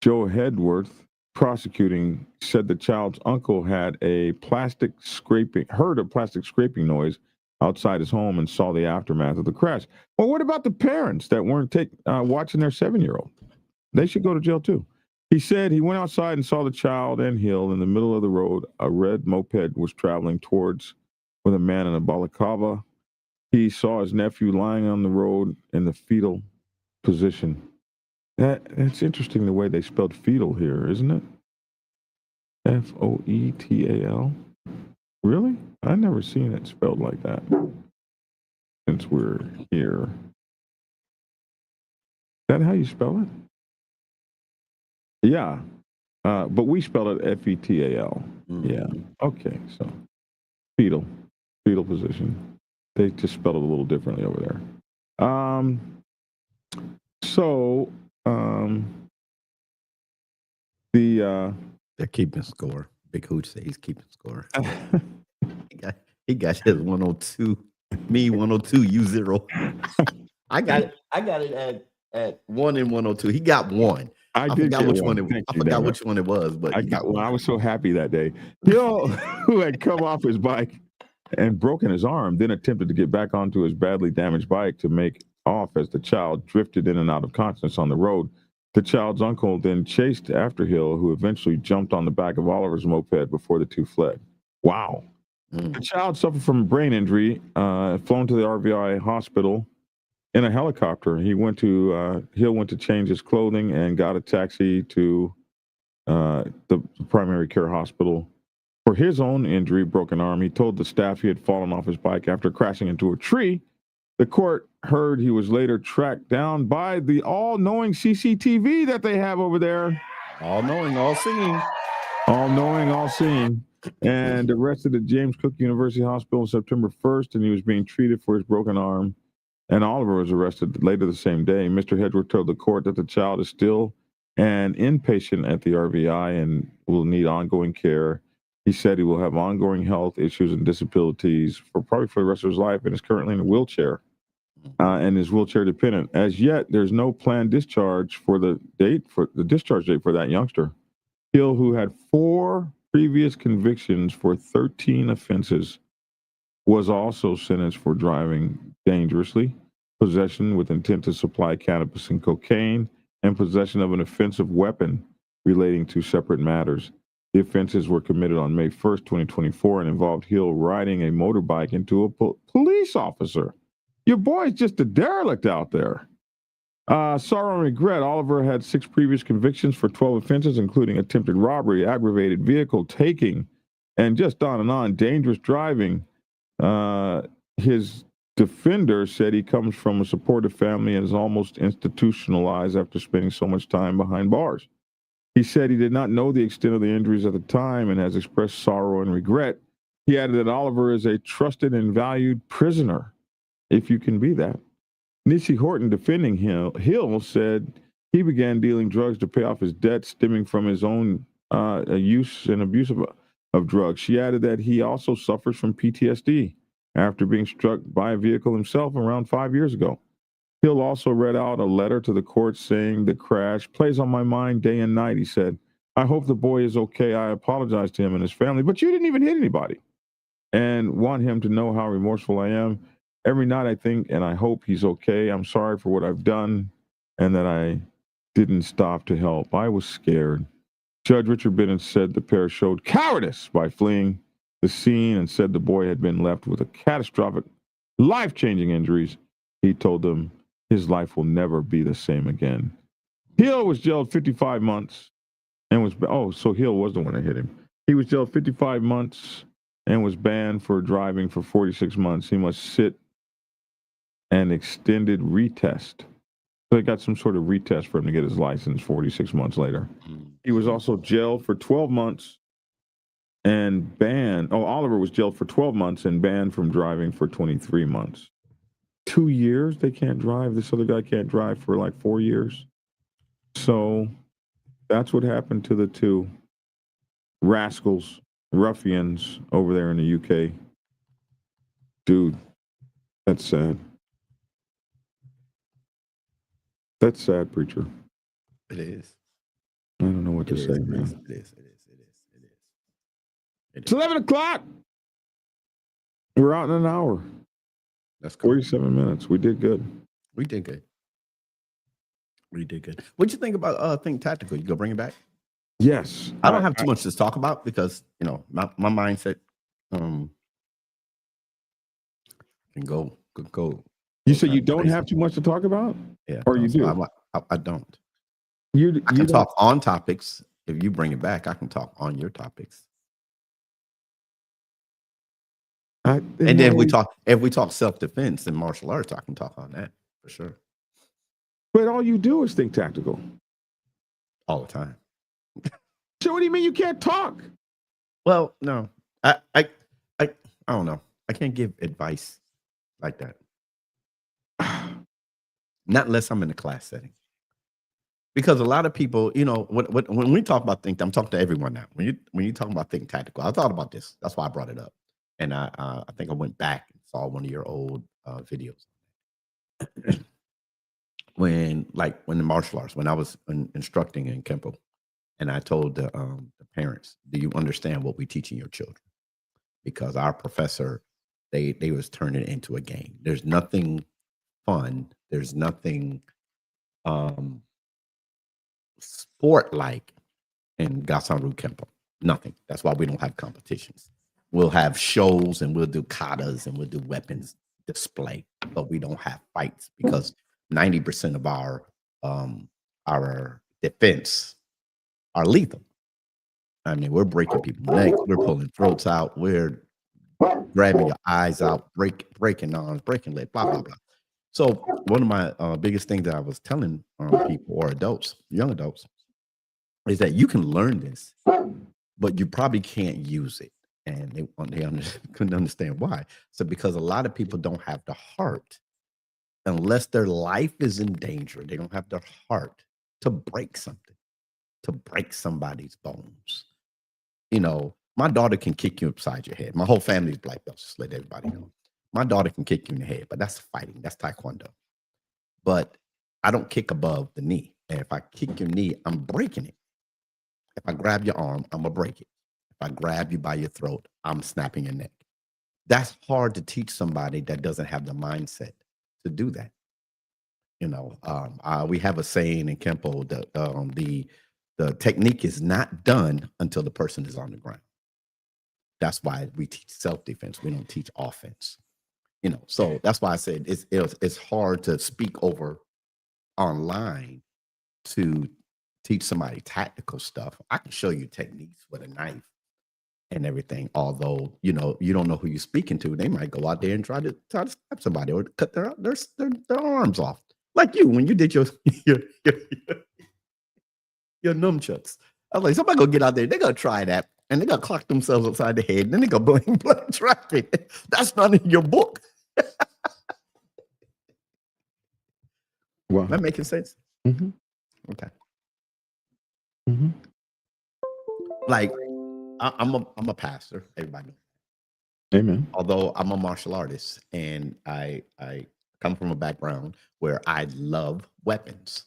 Joe Hedworth, prosecuting, said the child's uncle had heard a plastic scraping noise outside his home and saw the aftermath of the crash. Well, what about the parents that weren't watching their 7-year-old? They should go to jail too. He said he went outside and saw the child and Hill in the middle of the road. A red moped was traveling towards with a man in a balaclava. He saw his nephew lying on the road in the fetal position. That's interesting the way they spelled fetal here, isn't it? F-O-E-T-A-L. Really? I've never seen it spelled like that since we're here. Is that how you spell it? Yeah. But we spell it F-E-T-A-L. Mm-hmm. Yeah. Okay. So fetal position. They just spelled it a little differently over there. They're keeping score. Big Hooch said he's keeping score. He got his 102. Me 102. You 0. I got it at 1 and 102. He got 1. I forgot which one it was, but I was so happy that day. Hill, who had come off his bike and broken his arm, then attempted to get back onto his badly damaged bike to make off as the child drifted in and out of consciousness on the road. The child's uncle then chased after Hill, who eventually jumped on the back of Oliver's moped before the two fled. Wow. The child suffered from a brain injury, flown to the RVI hospital in a helicopter. Hill went to change his clothing and got a taxi to the primary care hospital for his own injury, broken arm. He told the staff he had fallen off his bike after crashing into a tree. The court heard he was later tracked down by the all-knowing CCTV that they have over there. All-knowing, all-seeing. All-knowing, all-seeing. And arrested at James Cook University Hospital on September 1st, and he was being treated for his broken arm. And Oliver was arrested later the same day. Mr. Hedworth told the court that the child is still an inpatient at the RVI and will need ongoing care. He said he will have ongoing health issues and disabilities probably for the rest of his life and is currently in a wheelchair. and is wheelchair dependent. As yet, there's no planned discharge for the discharge date for that youngster. Hill, who had 4 previous convictions for 13 offenses, was also sentenced for driving dangerously, possession with intent to supply cannabis and cocaine, and possession of an offensive weapon relating to separate matters. The offenses were committed on May 1st, 2024, and involved Hill riding a motorbike into a police officer. Your boy's just a derelict out there. Sorrow and regret. Oliver had 6 previous convictions for 12 offenses, including attempted robbery, aggravated vehicle taking, and just on and on, dangerous driving. His defender said he comes from a supportive family and is almost institutionalized after spending so much time behind bars. He said he did not know the extent of the injuries at the time and has expressed sorrow and regret. He added that Oliver is a trusted and valued prisoner, if you can be that. Niecy Horton, defending Hill, said he began dealing drugs to pay off his debt stemming from his own use and abuse of drugs. She added that he also suffers from PTSD after being struck by a vehicle himself around 5 years ago. Hill also read out a letter to the court saying the crash plays on my mind day and night. He said, I hope the boy is okay. I apologize to him and his family, but you didn't even hit anybody, and want him to know how remorseful I am. Every night I think and I hope he's okay. I'm sorry for what I've done and that I didn't stop to help. I was scared. Judge Richard Bennett said the pair showed cowardice by fleeing the scene and said the boy had been left with a catastrophic, life-changing injuries. He told them his life will never be the same again. Hill was jailed 55 months and was, so Hill was the one that hit him. He was jailed 55 months and was banned for driving for 46 months. He must sit an extended retest. So they got some sort of retest for him to get his license 46 months later. He was also jailed for 12 months and banned. Oliver was jailed for 12 months and banned from driving for 23 months. 2 years they can't drive. This other guy can't drive for like 4 years. So that's what happened to the 2 rascals, ruffians over there in the UK. Dude, that's sad. That's sad, preacher. It is. I don't know what to say, man. It is. It's 11 o'clock. We're out in an hour. That's cool. 47 minutes. We did good. We did good. What'd you think about Think Tactical? You go bring it back? Yes. I don't have too much to talk about because, my mindset can go. You said you don't have too much to talk about? Yeah. Or you do? I don't. I can talk on topics. If you bring it back, I can talk on your topics. And then if we talk self-defense and martial arts, I can talk on that for sure. But all you do is think tactical. All the time. So what do you mean you can't talk? Well, no. I don't know. I can't give advice like that. Not unless I'm in a class setting. Because a lot of people, when we talk about think, I'm talking to everyone now. When you talk about think tactical, I thought about this. That's why I brought it up. And I think I went back and saw one of your old videos. when the martial arts, when I was instructing in Kempo, and I told the parents, do you understand what we teaching your children? Because our professor, they was turning it into a game. There's nothing fun. There's nothing sport-like in Gasanru Kempo. Nothing. That's why we don't have competitions. We'll have shows and we'll do katas and we'll do weapons display, but we don't have fights because 90% of our defense are lethal. I mean, we're breaking people's necks, we're pulling throats out, we're grabbing your eyes out, breaking arms, breaking legs, blah, blah, blah. So one of my biggest things that I was telling people or adults, young adults, is that you can learn this, but you probably can't use it. And they couldn't understand why. So because a lot of people don't have the heart, unless their life is in danger, they don't have the heart to break something, to break somebody's bones. My daughter can kick you upside your head. My whole family's black belts, just let everybody know. My daughter can kick you in the head, but that's fighting. That's taekwondo. But I don't kick above the knee. And if I kick your knee, I'm breaking it. If I grab your arm, I'm going to break it. If I grab you by your throat, I'm snapping your neck. That's hard to teach somebody that doesn't have the mindset to do that. You know, we have a saying in Kempo that the technique is not done until the person is on the ground. That's why we teach self-defense. We don't teach offense. You know, so that's why I said it's hard to speak over online to teach somebody tactical stuff. I can show you techniques with a knife and everything. Although, you know, you don't know who you're speaking to. They might go out there and try to stab somebody or cut their arms off. Like you, when you did your nunchucks. I was like, somebody gonna get out there, they're gonna try that, and they're gonna clock themselves upside the head, and then they're gonna blame blood traffic. That's not in your book. Well, Am I making sense? mhm, Okay. mhm. Like I'm a pastor, everybody knows. Amen. Although I'm a martial artist, and I come from a background where I love weapons.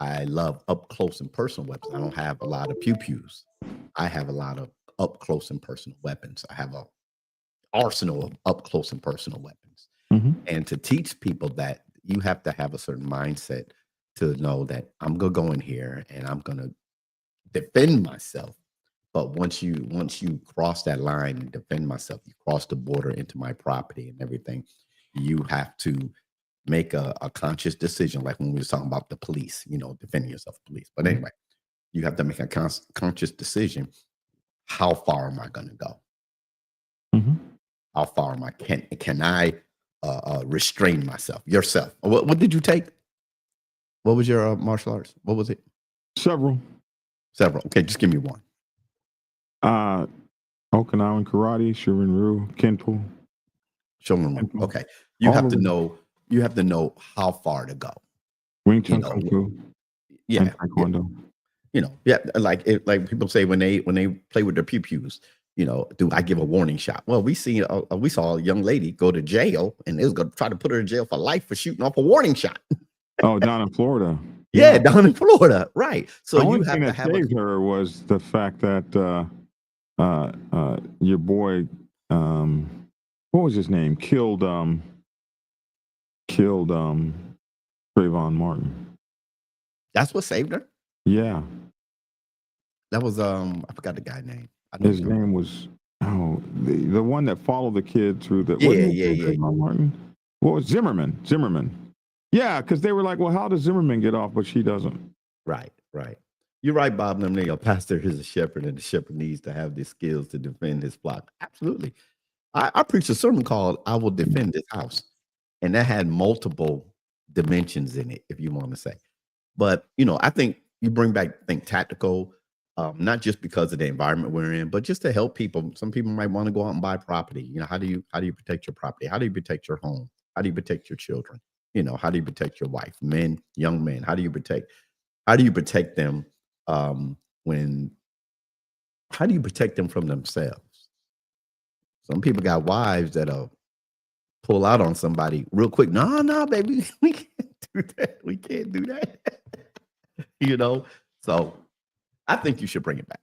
I love up close and personal weapons. I don't have a lot of pew-pews. I have a lot of up close and personal weapons. I have a arsenal of up close and personal weapons. Mhm. And to teach people that, you have to have a certain mindset to know that I'm gonna go in here and I'm gonna defend myself. But once you cross that line and defend myself, you cross the border into my property and everything, you have to make a conscious decision, like when we were talking about the police, you know, defending yourself, police. But anyway, you have to make a conscious decision. How far am I going to go? Mhm. How far am I? Can I restrain myself? Yourself. What did you take? What was your martial arts? What was it? Several. Okay, just give me one. Okinawan karate, Shirin-ryu, Kenpo. Shonen. Okay, you All have of to them. know. You have to know how far to go. Wing You Chun know, Kung Fu yeah, and Taekwondo. you know, yeah. Like people say when they play with their pew-pews, you know, do I give a warning shot? Well, we saw a young lady go to jail, and they was going to try to put her in jail for life for shooting off a warning shot. Oh, down in Florida. Yeah, down in Florida, right? So The only you thing have to that have saved her was the fact that your boy, what was his name? Killed Trayvon Martin. That's what saved her. Yeah, That was I forgot the guy's name. I know his name was the one that followed the kid through the Yeah. Trayvon Martin. What was Zimmerman? Yeah, because they were like, well, how does Zimmerman get off, but she doesn't? Right. You're right, Bob. A pastor is a shepherd, and the shepherd needs to have the skills to defend his flock. Absolutely. I preached a sermon called "I Will Defend This House," and that had multiple dimensions in it, if you want to say. But you know, I think you think tactical, not just because of the environment we're in, but just to help people. Some people might want to go out and buy property. You know, how do you protect your property? How do you protect your home? How do you protect your children? You know, how do you protect your wife, young men? How do you protect them how do you protect them from themselves? Some people got wives that'll pull out on somebody real quick. No, baby, we can't do that. We can't do that. You know, so I think you should bring it back.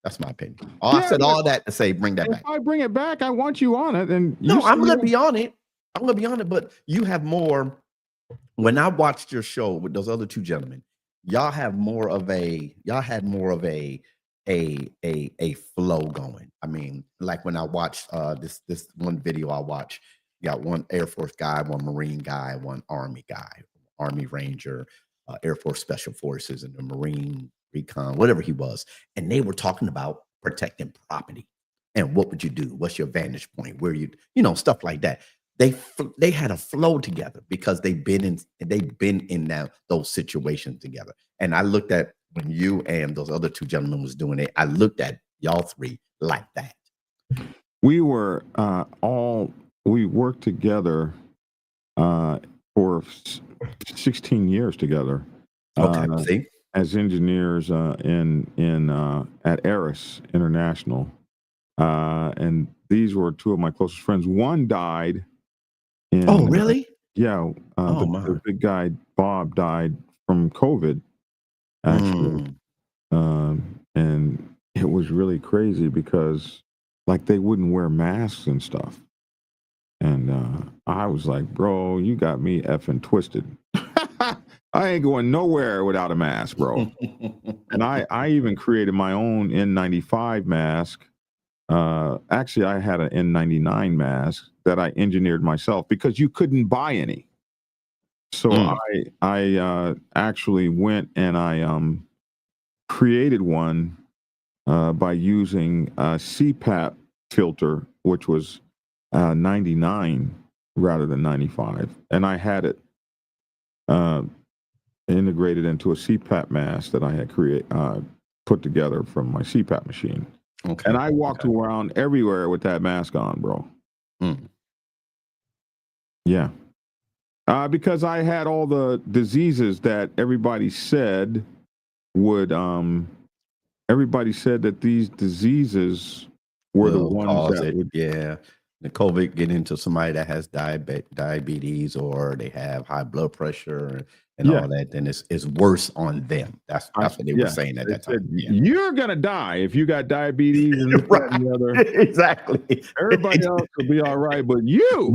That's my opinion. I said all that to say bring that back. If I bring it back, I want you on it. And I'm going to be on it. But you have more. When I watched your show with those other two gentlemen, y'all had more of a flow going. I mean, like when I watched this one video I watched, you got one Air Force guy, one Marine guy, one Army guy, Army Ranger, Air Force Special Forces, and the Marine Recon, whatever he was. And they were talking about protecting property. And what would you do? What's your vantage point? Where you stuff like that. They had a flow together because they've been in those situations together. And I looked at when you and those other two gentlemen was doing it, I looked at y'all three like that. We were we worked together for 16 years together. Okay, see? As engineers at Eris International. And these were two of my closest friends. One died Oh, really? Yeah. The big guy, Bob, died from COVID, actually. And it was really crazy because, like, they wouldn't wear masks and stuff. And I was like, bro, you got me effing twisted. I ain't going nowhere without a mask, bro. And I even created my own N95 mask. Actually, I had an N99 mask that I engineered myself because you couldn't buy any. So I actually went and I created one by using a CPAP filter, which was 99 rather than 95. And I had it integrated into a CPAP mask that I had put together from my CPAP machine. Okay. And I walked around everywhere with that mask on, bro. Yeah. Because I had all the diseases that everybody said would, everybody said that these diseases were the ones that would. Yeah. The COVID get into somebody that has diabetes or they have high blood pressure and all that, then it's worse on them. That's what they were saying at that time. You're gonna die if you got diabetes and this, that, and the other. Exactly. Everybody else will be all right, but you.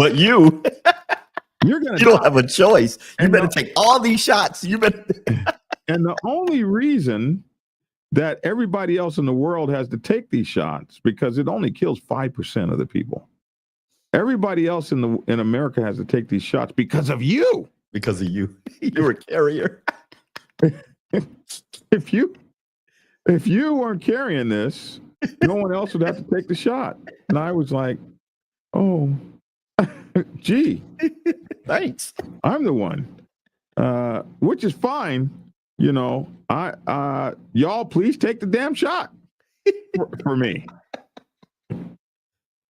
You're gonna. You don't have a choice. You better take all these shots. You better. And the only reason that everybody else in the world has to take these shots because it only kills 5% of the people. Everybody else in America has to take these shots because of you. Because of you. You're a carrier. If you weren't carrying this, no one else would have to take the shot. And I was like, oh, gee, thanks. I'm the one. Which is fine. You know, y'all please take the damn shot for me.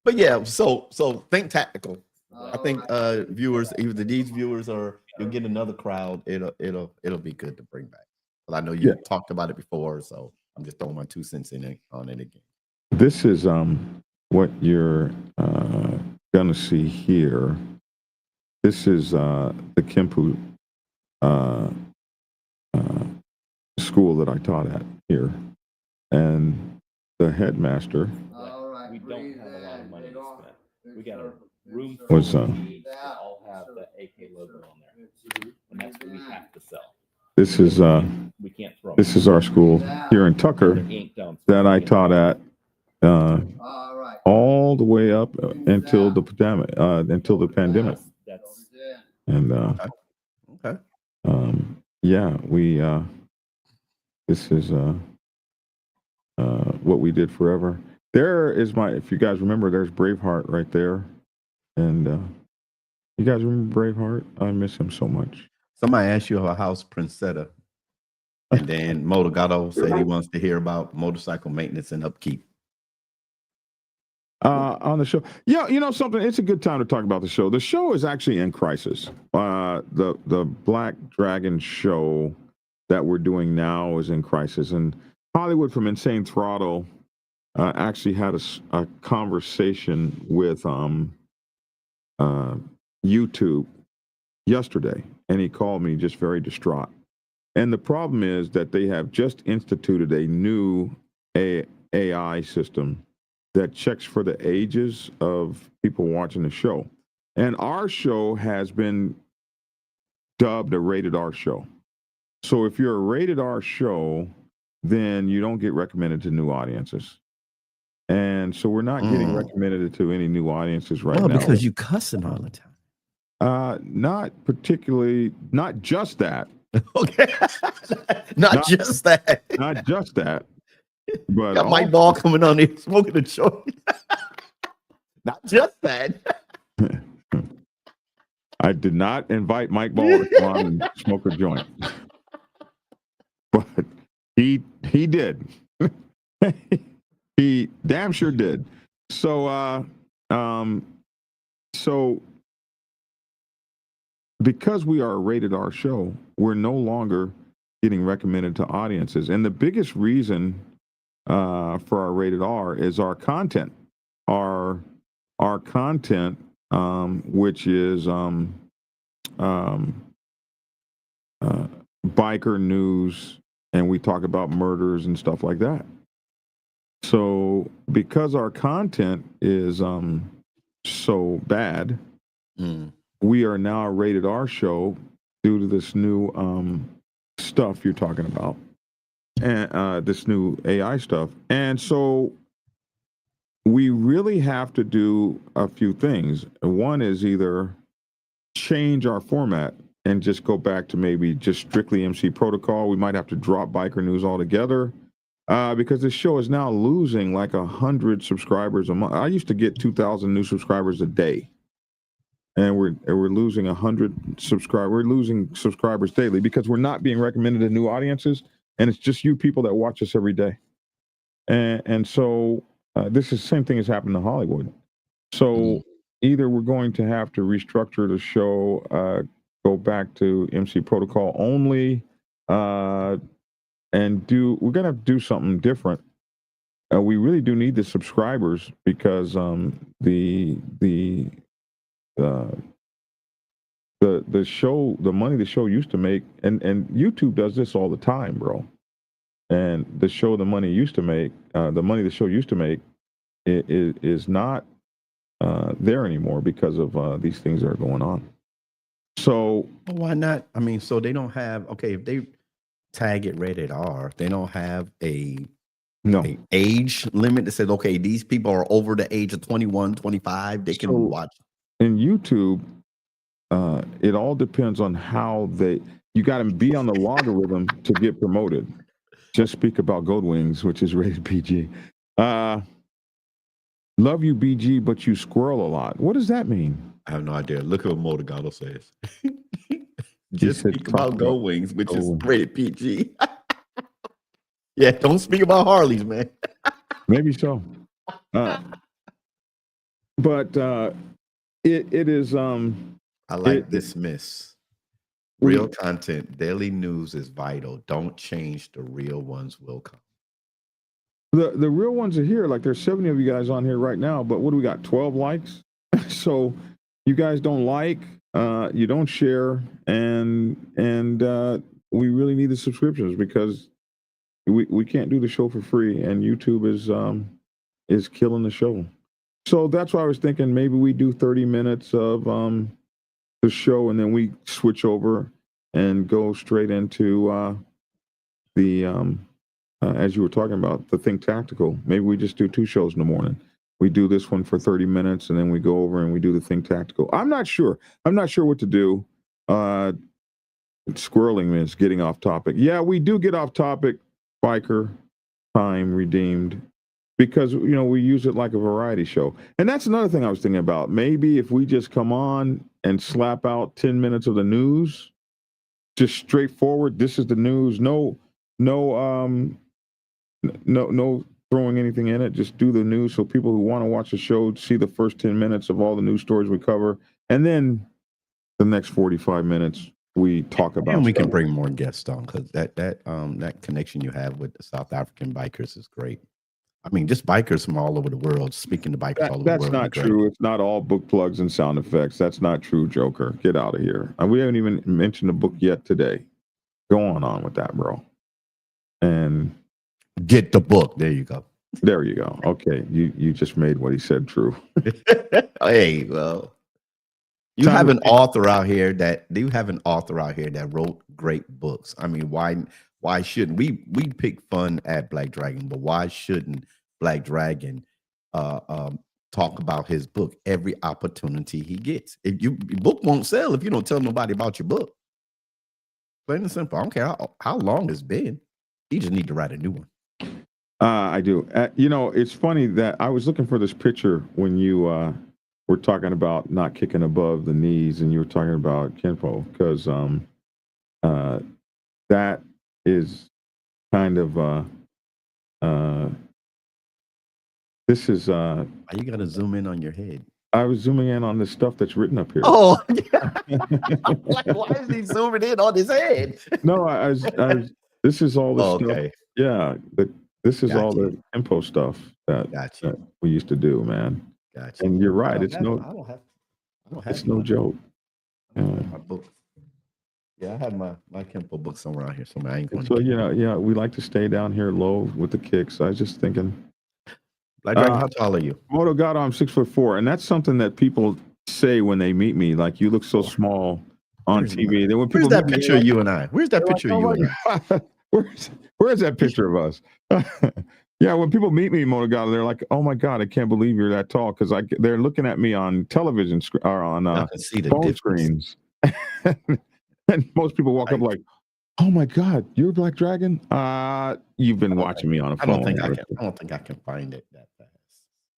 But yeah, so think tactical. I think viewers, either these viewers or you'll get another crowd. It'll be good to bring back. But I know you talked about it before, so I'm just throwing my 2 cents on it again. This is what you're gonna see here. This is the Kempu school that I taught at here, and the headmaster. We don't have a lot of money to spend. We got a room Was that all have the AK logo on there, and that's what we have to sell. This is we can't throw. This is our school here in Tucker that I taught at all the way up until the pandemic. And okay. Yeah, we this is what we did forever. There is if you guys remember, there's Braveheart right there. And you guys remember Braveheart? I miss him so much. Somebody asked you about House Princetta. And then Motogato said he wants to hear about motorcycle maintenance and upkeep. On the show. Yeah, you know something? It's a good time to talk about the show. The show is actually in crisis. The Black Dragon show that we're doing now is in crisis. And Hollywood from Insane Throttle actually had a conversation with YouTube yesterday, and he called me just very distraught. And the problem is that they have just instituted a new AI system that checks for the ages of people watching the show. And our show has been dubbed a rated R show. So if you're a rated R show, then you don't get recommended to new audiences. And so we're not getting recommended to any new audiences right now. Because you cussing all the time. Not particularly, not just that. Okay. not just that. Not just that. But got Mike Ball coming on here smoking a joint. Not just that. I did not invite Mike Ball to come on and smoke a joint. But he did. He damn sure did. So because we are a rated R show, we're no longer getting recommended to audiences. And the biggest reason for our rated R is our content. Our content which is biker news, and we talk about murders and stuff like that. So because our content is so bad, we are now a rated R show due to this new stuff you're talking about, and this new AI stuff. And so we really have to do a few things. One is either change our format and just go back to maybe just strictly MC protocol. We might have to drop biker news altogether because this show is now losing like 100 subscribers a month. I used to get 2,000 new subscribers a day, and we're losing 100 subscribers. We're losing subscribers daily because we're not being recommended to new audiences, and it's just you people that watch us every day. And so this is the same thing has happened to Hollywood. So either we're going to have to restructure the show, go back to MC protocol only, and we're going to do something different. We really do need the subscribers because the show, the money the show used to make, and YouTube does this all the time, bro. And the money the show used to make is not there anymore because of these things that are going on. So why not? I mean, so they don't have, okay, if they tag it rated R, they don't have a age limit that says, okay, these people are over the age of 21, 25, they can watch. In YouTube, it all depends on how you got to be on the logarithm to get promoted. Just speak about Gold Wings, which is rated PG. Love you, BG, but you squirrel a lot. What does that mean? I have no idea. Look at what Motogato says. Just speak about Gold Wings, which is rated PG. Yeah, don't speak about Harleys, man. Maybe so. But it is. I like dismiss. Real content, daily news is vital. Don't change. The real ones will come. The real ones are here. Like there's 70 of you guys on here right now, but what do we got? 12 likes. So you guys don't like, you don't share, and we really need the subscriptions because we can't do the show for free, and YouTube is killing the show. So that's why I was thinking maybe we do 30 minutes of the show, and then we switch over and go straight into as you were talking about, the Think Tactical. Maybe we just do 2 shows in the morning. We do this one for 30 minutes, and then we go over and we do the Think Tactical. I'm not sure what to do. Squirreling means getting off topic. Yeah, we do get off topic, biker time redeemed, because we use it like a variety show. And that's another thing I was thinking about. Maybe if we just come on and slap out 10 minutes of the news, just straightforward, this is the news, no throwing anything in it, just do the news so people who want to watch the show see the first 10 minutes of all the news stories we cover, and then the next 45 minutes we talk about. And we can bring more guests on, because that connection you have with the South African bikers is great. I mean, just bikers from all over the world, speaking to bikers all over the world. That's not true. It's not all book plugs and sound effects. That's not true, Joker. Get out of here. We haven't even mentioned the book yet today. Go on with that, bro. And get the book. There you go. There you go. Okay. You just made what he said true. Hey, well, you have an author out here that wrote great books. I mean, why shouldn't we pick fun at Black Dragon, but why shouldn't Black Dragon talk about his book every opportunity he gets? Your book won't sell if you don't tell nobody about your book. Plain and simple. I don't care how long it's been. You just need to write a new one. I do. It's funny that I was looking for this picture when you were talking about not kicking above the knees, and you were talking about Kenpo, because that is kind of this is why you gotta zoom in on your head? I was zooming in on the stuff that's written up here. Oh, yeah. Like, why is he zooming in on his head? No, I was this is all the stuff. Okay. Yeah, this is all the info stuff that we used to do, man. Gotcha. And you're right. I don't have It's no joke. My book. Yeah, I had my Kimpo book somewhere out here. Somewhere I ain't going. So we like to stay down here low with the kicks. I was just thinking. Black Dragon, how tall are you? Moto Gato, I'm 6'4", and that's something that people say when they meet me. Like, you look so small on TV. Then when people where's that picture of you and I? Where's that picture of you and I? Where's that picture of us? Yeah, when people meet me, Moto Gato, they're like, "Oh my God, I can't believe you're that tall," because they're looking at me on television or on phone screens. And most people walk up like, "Oh my God, you're Black Dragon." You've been watching me on a phone. I don't think I can find it that fast.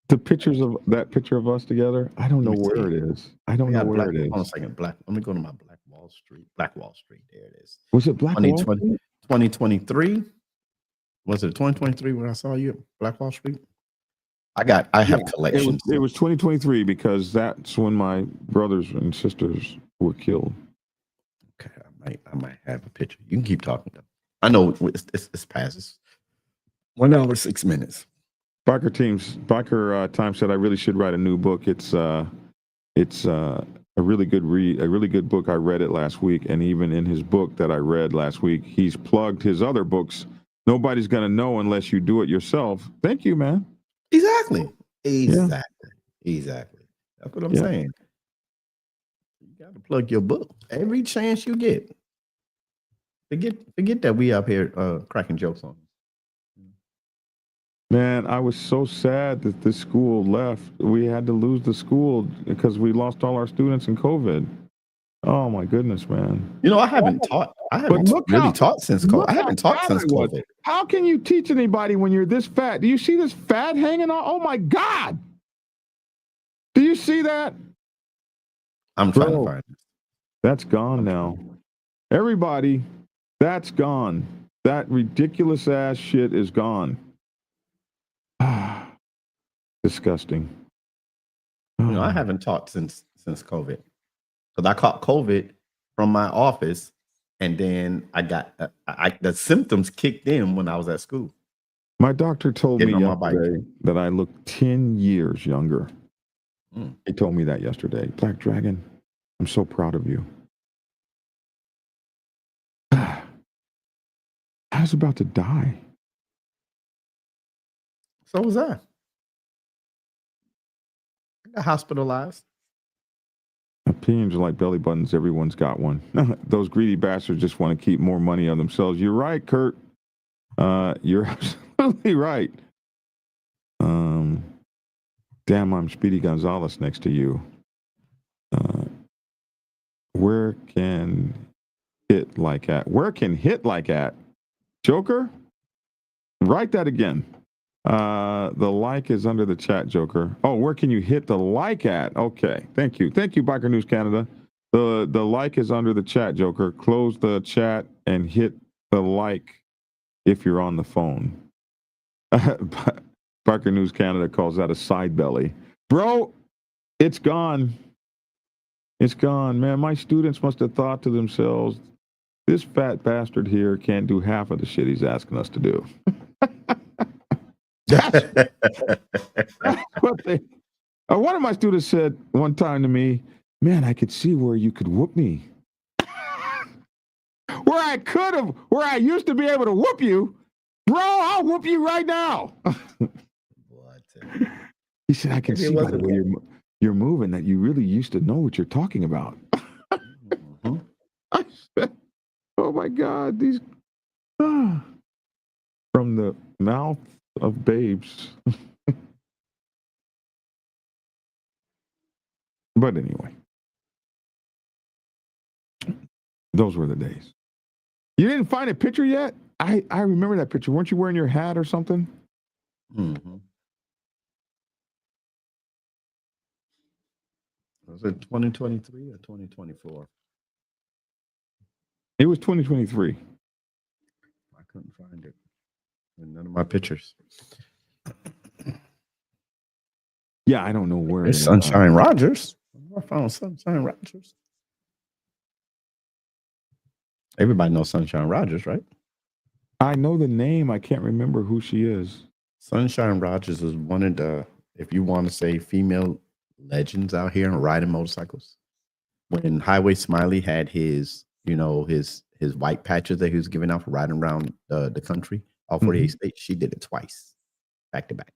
The pictures of that picture of us together, I don't know where it is. I don't know where it is. Hold on a second. Let me go to my Black Wall Street. Black Wall Street. There it is. Was it Black Wall Street? 2023. Was it 2023 when I saw you at Black Wall Street? I have collections. It was 2023 because that's when my brothers and sisters were killed. Okay, I might have a picture. You can keep talking though. I know it's passes 1 hour 6 minutes. Biker Time said I really should write a new book. It's a really good read, a really good book. I read it last week, and even in his book that I read last week, he's plugged his other books. Nobody's gonna know unless you do it yourself. Thank you, man. Exactly. That's what I'm saying. You got to plug your book every chance you get. Forget that we up here cracking jokes on. Man, I was so sad that this school left. We had to lose the school because we lost all our students in COVID. Oh my goodness, man! I haven't taught. I haven't taught since COVID. I haven't taught since COVID. How can you teach anybody when you're this fat? Do you see this fat hanging on? Oh my God! Do you see that? I'm trying to find it. That's gone now. Everybody, that's gone. That ridiculous ass shit is gone. Disgusting. I haven't taught since COVID. Because I caught COVID from my office, and then I got the symptoms kicked in when I was at school. My doctor told me yesterday that I look 10 years younger. He told me that yesterday. Black Dragon, I'm so proud of you. I was about to die. So was I. I got hospitalized. Opinions are like belly buttons. Everyone's got one. Those greedy bastards just want to keep more money on themselves. You're right, Kurt. You're absolutely right. Damn, I'm Speedy Gonzalez next to you. Where can hit like at? Where can hit like at? Joker? Write that again. The like is under the chat, Joker. Oh, where can you hit the like at? Okay, thank you, Biker News Canada. The like is under the chat, Joker. Close the chat and hit the like if you're on the phone. Biker News Canada calls that a side belly, bro. It's gone. It's gone, man. My students must have thought to themselves, this fat bastard here can't do half of the shit he's asking us to do. That's what they. One of my students said one time to me, "Man, I could see where you could whoop me. Where I used to be able to whoop you, bro. I'll whoop you right now." He said, "I can see by the way you're moving that you really used to know what you're talking about." I said, "Oh my God, these from the mouth of babes." But anyway, those were the days. You didn't find a picture yet? I remember that picture. Weren't you wearing your hat or something? Mm-hmm. Was it 2023 or 2024? It was 2023. I couldn't find it in none of my pictures. Yeah, I don't know where. It's Sunshine Rogers. I found Sunshine Rogers. Everybody knows Sunshine Rogers, right? I know the name. I can't remember who she is. Sunshine Rogers is one of the, if you want to say, female legends out here and riding motorcycles. When Highway Smiley had his, his white patches that he was giving out for riding around the country, all 48 states, she did it twice, back to back.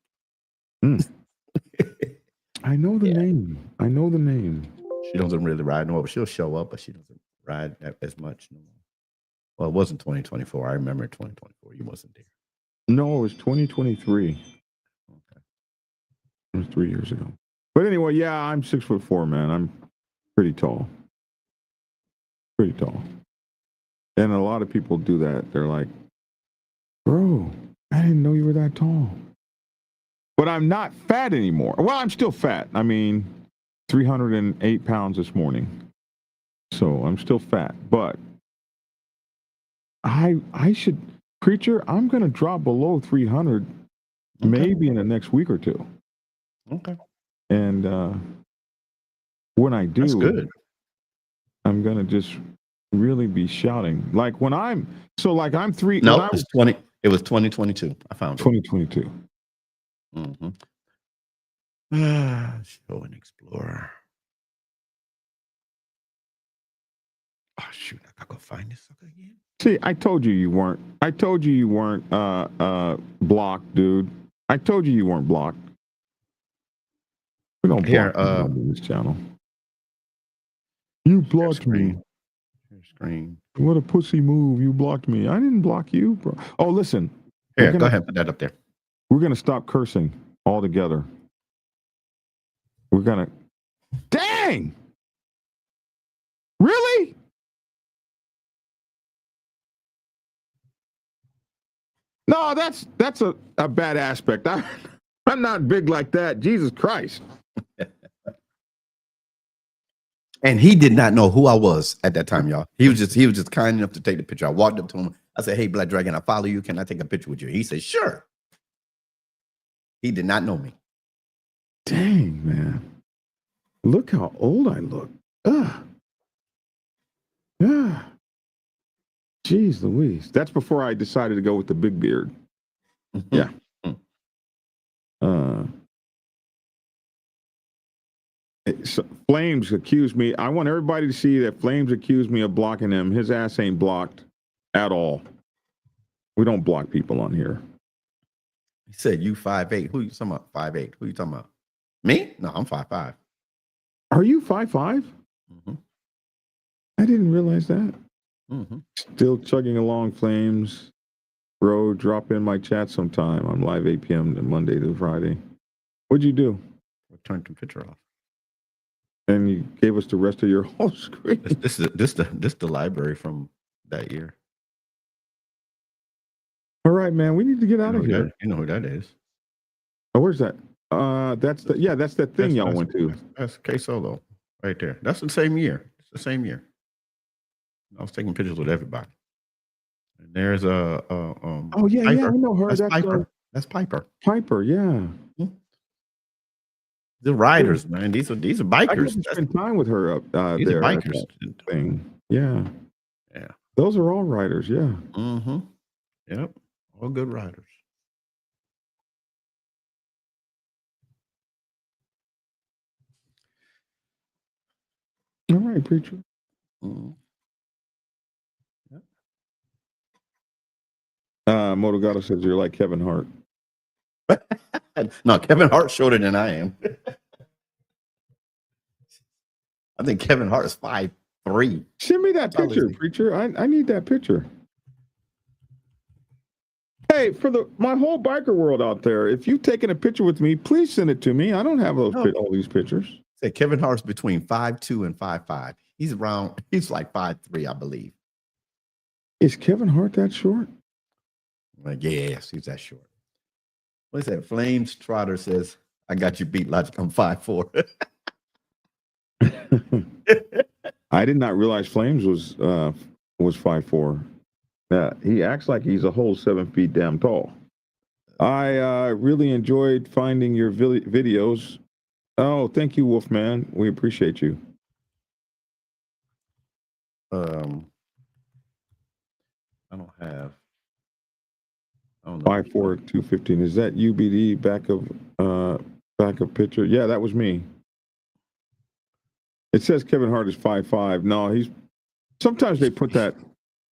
I know the name. I know the name. She doesn't really ride no more. She'll show up, but she doesn't ride as much no more. Well, it wasn't 2024. I remember 2024. You wasn't there. No, it was 2023. Okay. It was 3 years ago. But anyway, yeah, I'm 6'4", man. I'm pretty tall. Pretty tall. And a lot of people do that. They're like, bro, I didn't know you were that tall. But I'm not fat anymore. Well, I'm still fat. I mean, 308 pounds this morning. So I'm still fat. But I should, Preacher, I'm going to drop below 300 maybe in the next week or two. Okay. And when I do, that's good. I'm going to just really be shouting. Like when I'm, I'm three. No, it's 20. It was 2022. I found it. 2022. Mm-hmm. Show and Explorer. Oh shoot! I gotta go find this sucker again. See, I told you weren't. I told you weren't blocked, dude. I told you weren't blocked. We don't block on this channel. You blocked me. Screen. What a pussy move! You blocked me. I didn't block you, bro. Oh, listen. Here, go ahead. Put that up there. We're gonna stop cursing altogether. We're gonna. Dang! Really? No, that's a bad aspect. I'm not big like that. Jesus Christ. And he did not know who I was at that time, y'all. He was just kind enough to take the picture. I walked up to him. I said, "Hey, Black Dragon, I follow you. Can I take a picture with you?" He said, "Sure." He did not know me. Dang, man. Look how old I look. Ugh. Yeah. Jeez Louise. That's before I decided to go with the big beard. Yeah. Flames accused me. I want everybody to see that Flames accused me of blocking him. His ass ain't blocked at all. We don't block people on here. He said, "You 5'8". Who you talking about? 5'8". Who you talking about? Me? No, I'm 5'5". Are you 5'5"? Mm-hmm. I didn't realize that. Mm-hmm. Still chugging along, Flames. Bro, drop in my chat sometime. I'm live 8 p.m. Monday to Friday. What'd you do? I turned the picture off. And you gave us the rest of your whole screen. This the library from that year. All right, man. We need to get out of here. You know who that is? Oh, where's that? That's that thing y'all went to. That's K Solo right there. That's the same year. It's the same year. I was taking pictures with everybody. And there's oh yeah, Piper. yeah, I know her. That's Piper. That's Piper. Piper, yeah. The riders, man. These are bikers. I got to spend time with her up these there. Are bikers. Thing. Yeah. Yeah. Those are all riders, yeah. Mm-hmm. Yep. All good riders. All right, Preacher. Mm-hmm. Motogato says you're like Kevin Hart. No, Kevin Hart's shorter than I am. I think Kevin Hart is 5'3". Send me that picture, Preacher. I need that picture. Hey, for my whole biker world out there, if you've taken a picture with me, please send it to me. I don't have all these pictures. Say Kevin Hart's between 5'2" and 5'5". He's like 5'3", I believe. Is Kevin Hart that short? Like, yes, he's that short. What is that? Flames Trotter says, "I got you beat like I'm 5'4". I did not realize Flames was 5'4". He acts like he's a whole 7 feet damn tall. I really enjoyed finding your videos. Oh, thank you, Wolfman. We appreciate you. I don't know. 5'4", 215. Is that UBD back of picture? Yeah, that was me. It says Kevin Hart is 5'5". No, he's. Sometimes they put that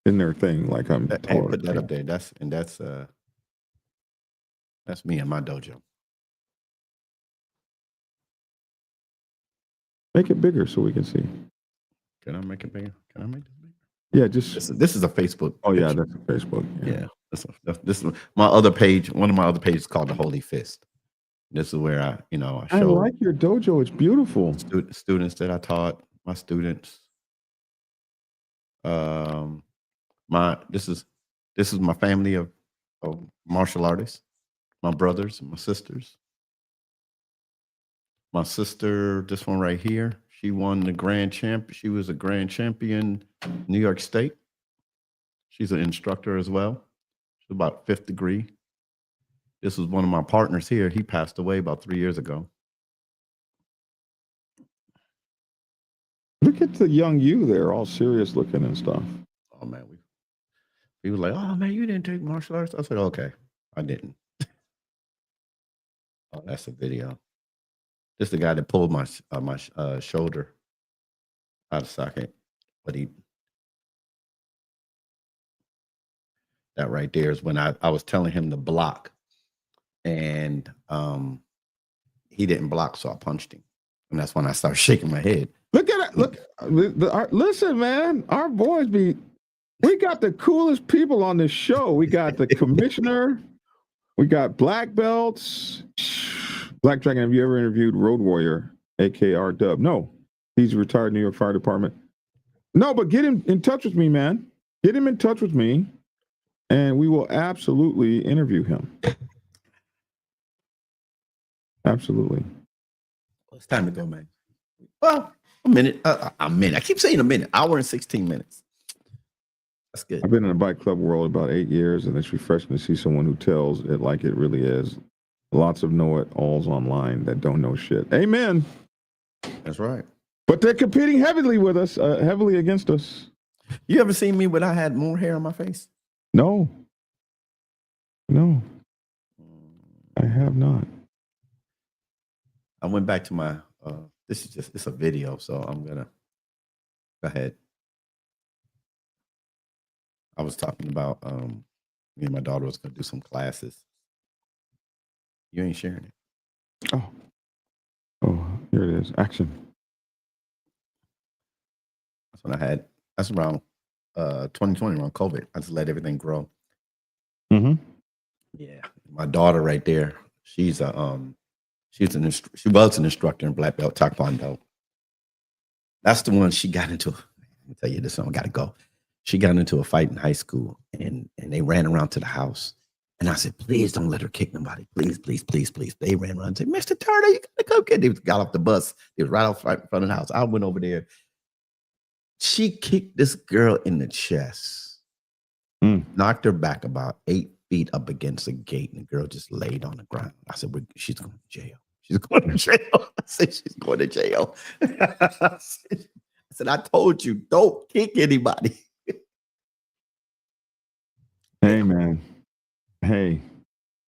in their thing, like I'm Hey, taller. put that up there. That's me in my dojo. Make it bigger so we can see. Can I make it bigger? Can I make this bigger? Yeah, just. This is a Facebook. Oh yeah, picture. that's a Facebook. Yeah. This is my other page. One of my other pages is called the Holy Fist. This is where I I show like your dojo. It's beautiful. students that I taught. My students. This is my family of martial artists. My brothers and my sisters. My sister, this one right here, she won the grand champ. She was a grand champion, New York State. She's an instructor as well. She's about 5th degree. This was one of my partners here. He passed away about 3 years ago. Look at the young you there, all serious looking and stuff. Oh man, we were like, oh man, you didn't take martial arts. I said, okay, I didn't. Oh, that's a video. This is the guy that pulled my shoulder out of socket. But that right there is when I was telling him to block, and he didn't block, so I punched him, and that's when I started shaking my head. Look at it. Look, listen, man. Our boys we got the coolest people on this show. We got the commissioner. We got black belts. Black Dragon, have you ever interviewed Road Warrior, AKR Dub? No. He's a retired New York Fire Department. No, but get him in touch with me, man. Get him in touch with me, and we will absolutely interview him. Absolutely. Well, it's time to go, man. Well, a minute. A minute. I keep saying a minute. Hour and 16 minutes. That's good. I've been in the bike club world about 8 years, and it's refreshing to see someone who tells it like it really is. Lots of know-it-alls online that don't know shit. Amen. That's right. But they're competing heavily with us, heavily against us. You ever seen me when I had more hair on my face? No. No. I have not. I went back to my, it's a video, so I'm going to go ahead. I was talking about, me and my daughter was going to do some classes. You ain't sharing it. Oh, here it is. Action. That's when I had, that's around 2020, around COVID. I just let everything grow. Mm-hmm. Yeah. My daughter right there, she was an instructor in black belt taekwondo. That's the one she got into. Let me tell you this one, I gotta go. She got into a fight in high school, and they ran around to the house. And I said, please don't let her kick nobody. Please, please, please, please. They ran around and said, Mr. Turner, you gotta come get. They got off the bus. They was right out front of the house. I went over there. She kicked this girl in the chest, knocked her back about 8 feet up against a gate, and the girl just laid on the ground. I said, she's going to jail. She's going to jail. I said, she's going to jail. I said, I told you, don't kick anybody. Hey, man. Hey,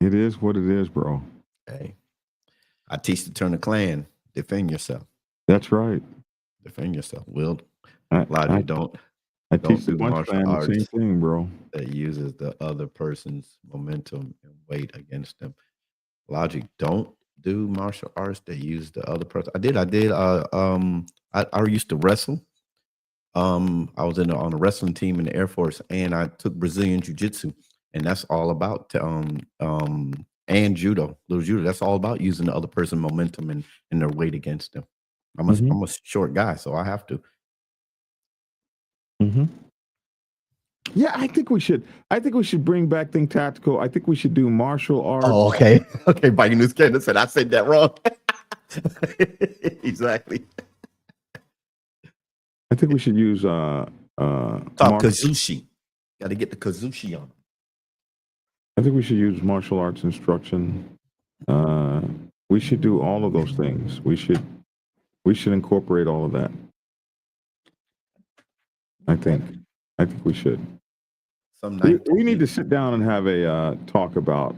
it is what it is, bro. Hey, I teach the Turner clan. Defend yourself. That's right. Defend yourself. Will, I don't teach the do bunch martial the same arts thing, bro. that uses the other person's momentum and weight against them. Logic, don't do martial arts that use the other person. I used to wrestle. I was on a wrestling team in the Air Force, and I took Brazilian Jiu-Jitsu, and that's all about and judo, little judo. That's all about using the other person's momentum and their weight against them. I'm a short guy, so I have to. Mm-hmm. Yeah, I think we should bring back Think Tactical. I think we should do martial arts. Oh, okay. Okay, Biking News Canada said I said that wrong. Exactly. I think we should use Kazushi. Got to get the Kazushi on. I think we should use martial arts instruction. We should do all of those things. We should incorporate all of that. I think we should. We need to sit down and have a talk about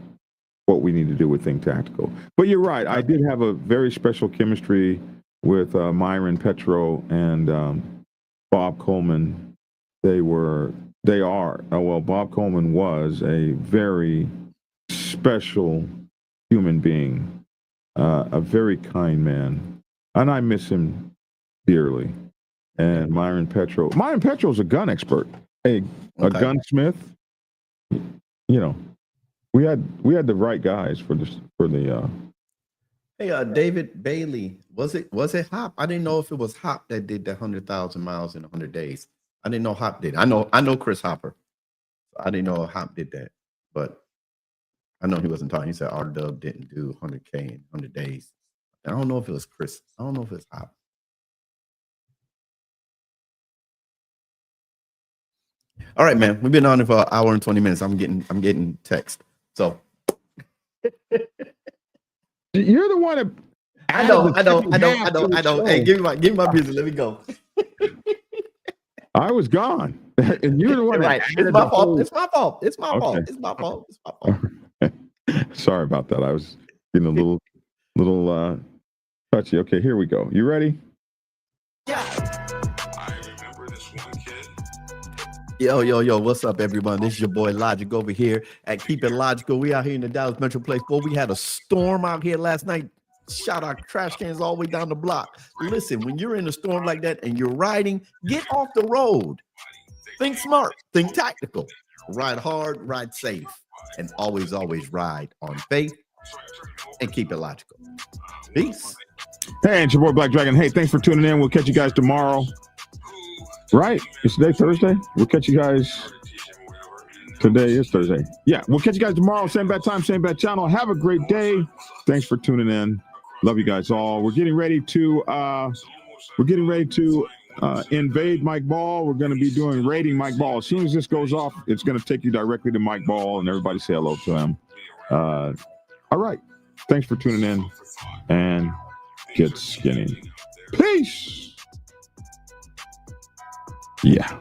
what we need to do with Think Tactical. But you're right. I did have a very special chemistry with Myron Petro and Bob Coleman. Bob Coleman was a very special human being, a very kind man, and I miss him dearly. And Myron Petro's a gun expert, a gunsmith. You know, we had the right guys for the. Hey, David Bailey, was it Hop? I didn't know if it was Hop that did the 100,000 miles in 100 days. I didn't know Hop did. I know Chris Hopper. I didn't know Hop did that, but I know he wasn't talking. He said R-Dub didn't do 100K in 100 days. I don't know if it was Chris. I don't know if it's Hop. All right, man. We've been on it for an hour and 20 minutes. I'm getting text. So you're the one that I know. Hey, give me my business. Let me go. I was gone. And you're the one right. It's my fault. It's my fault. It's my fault. Okay. It's my fault. It's my fault. Sorry about that. I was getting a little touchy. Okay, here we go. You ready? Yeah. Yo, what's up, everyone? This is your boy Logic over here at Keep It Logical. We out here in the Dallas Metroplex. Boy, we had a storm out here last night. Shot our trash cans all the way down the block. Listen, when you're in a storm like that and you're riding, get off the road. Think smart, think tactical. Ride hard, ride safe, and always ride on faith and keep it logical. Peace. Hey, it's your boy Black Dragon. Hey, thanks for tuning in. We'll catch you guys tomorrow. Right? It's today Thursday? We'll catch you guys. Today is Thursday. Yeah, we'll catch you guys tomorrow. Same bad time, same bad channel. Have a great day. Thanks for tuning in. Love you guys all. We're getting ready to invade Mike Ball. We're going to be doing raiding Mike Ball. As soon as this goes off, it's going to take you directly to Mike Ball, and everybody say hello to him. All right. Thanks for tuning in, and get skinny. Peace. Yeah.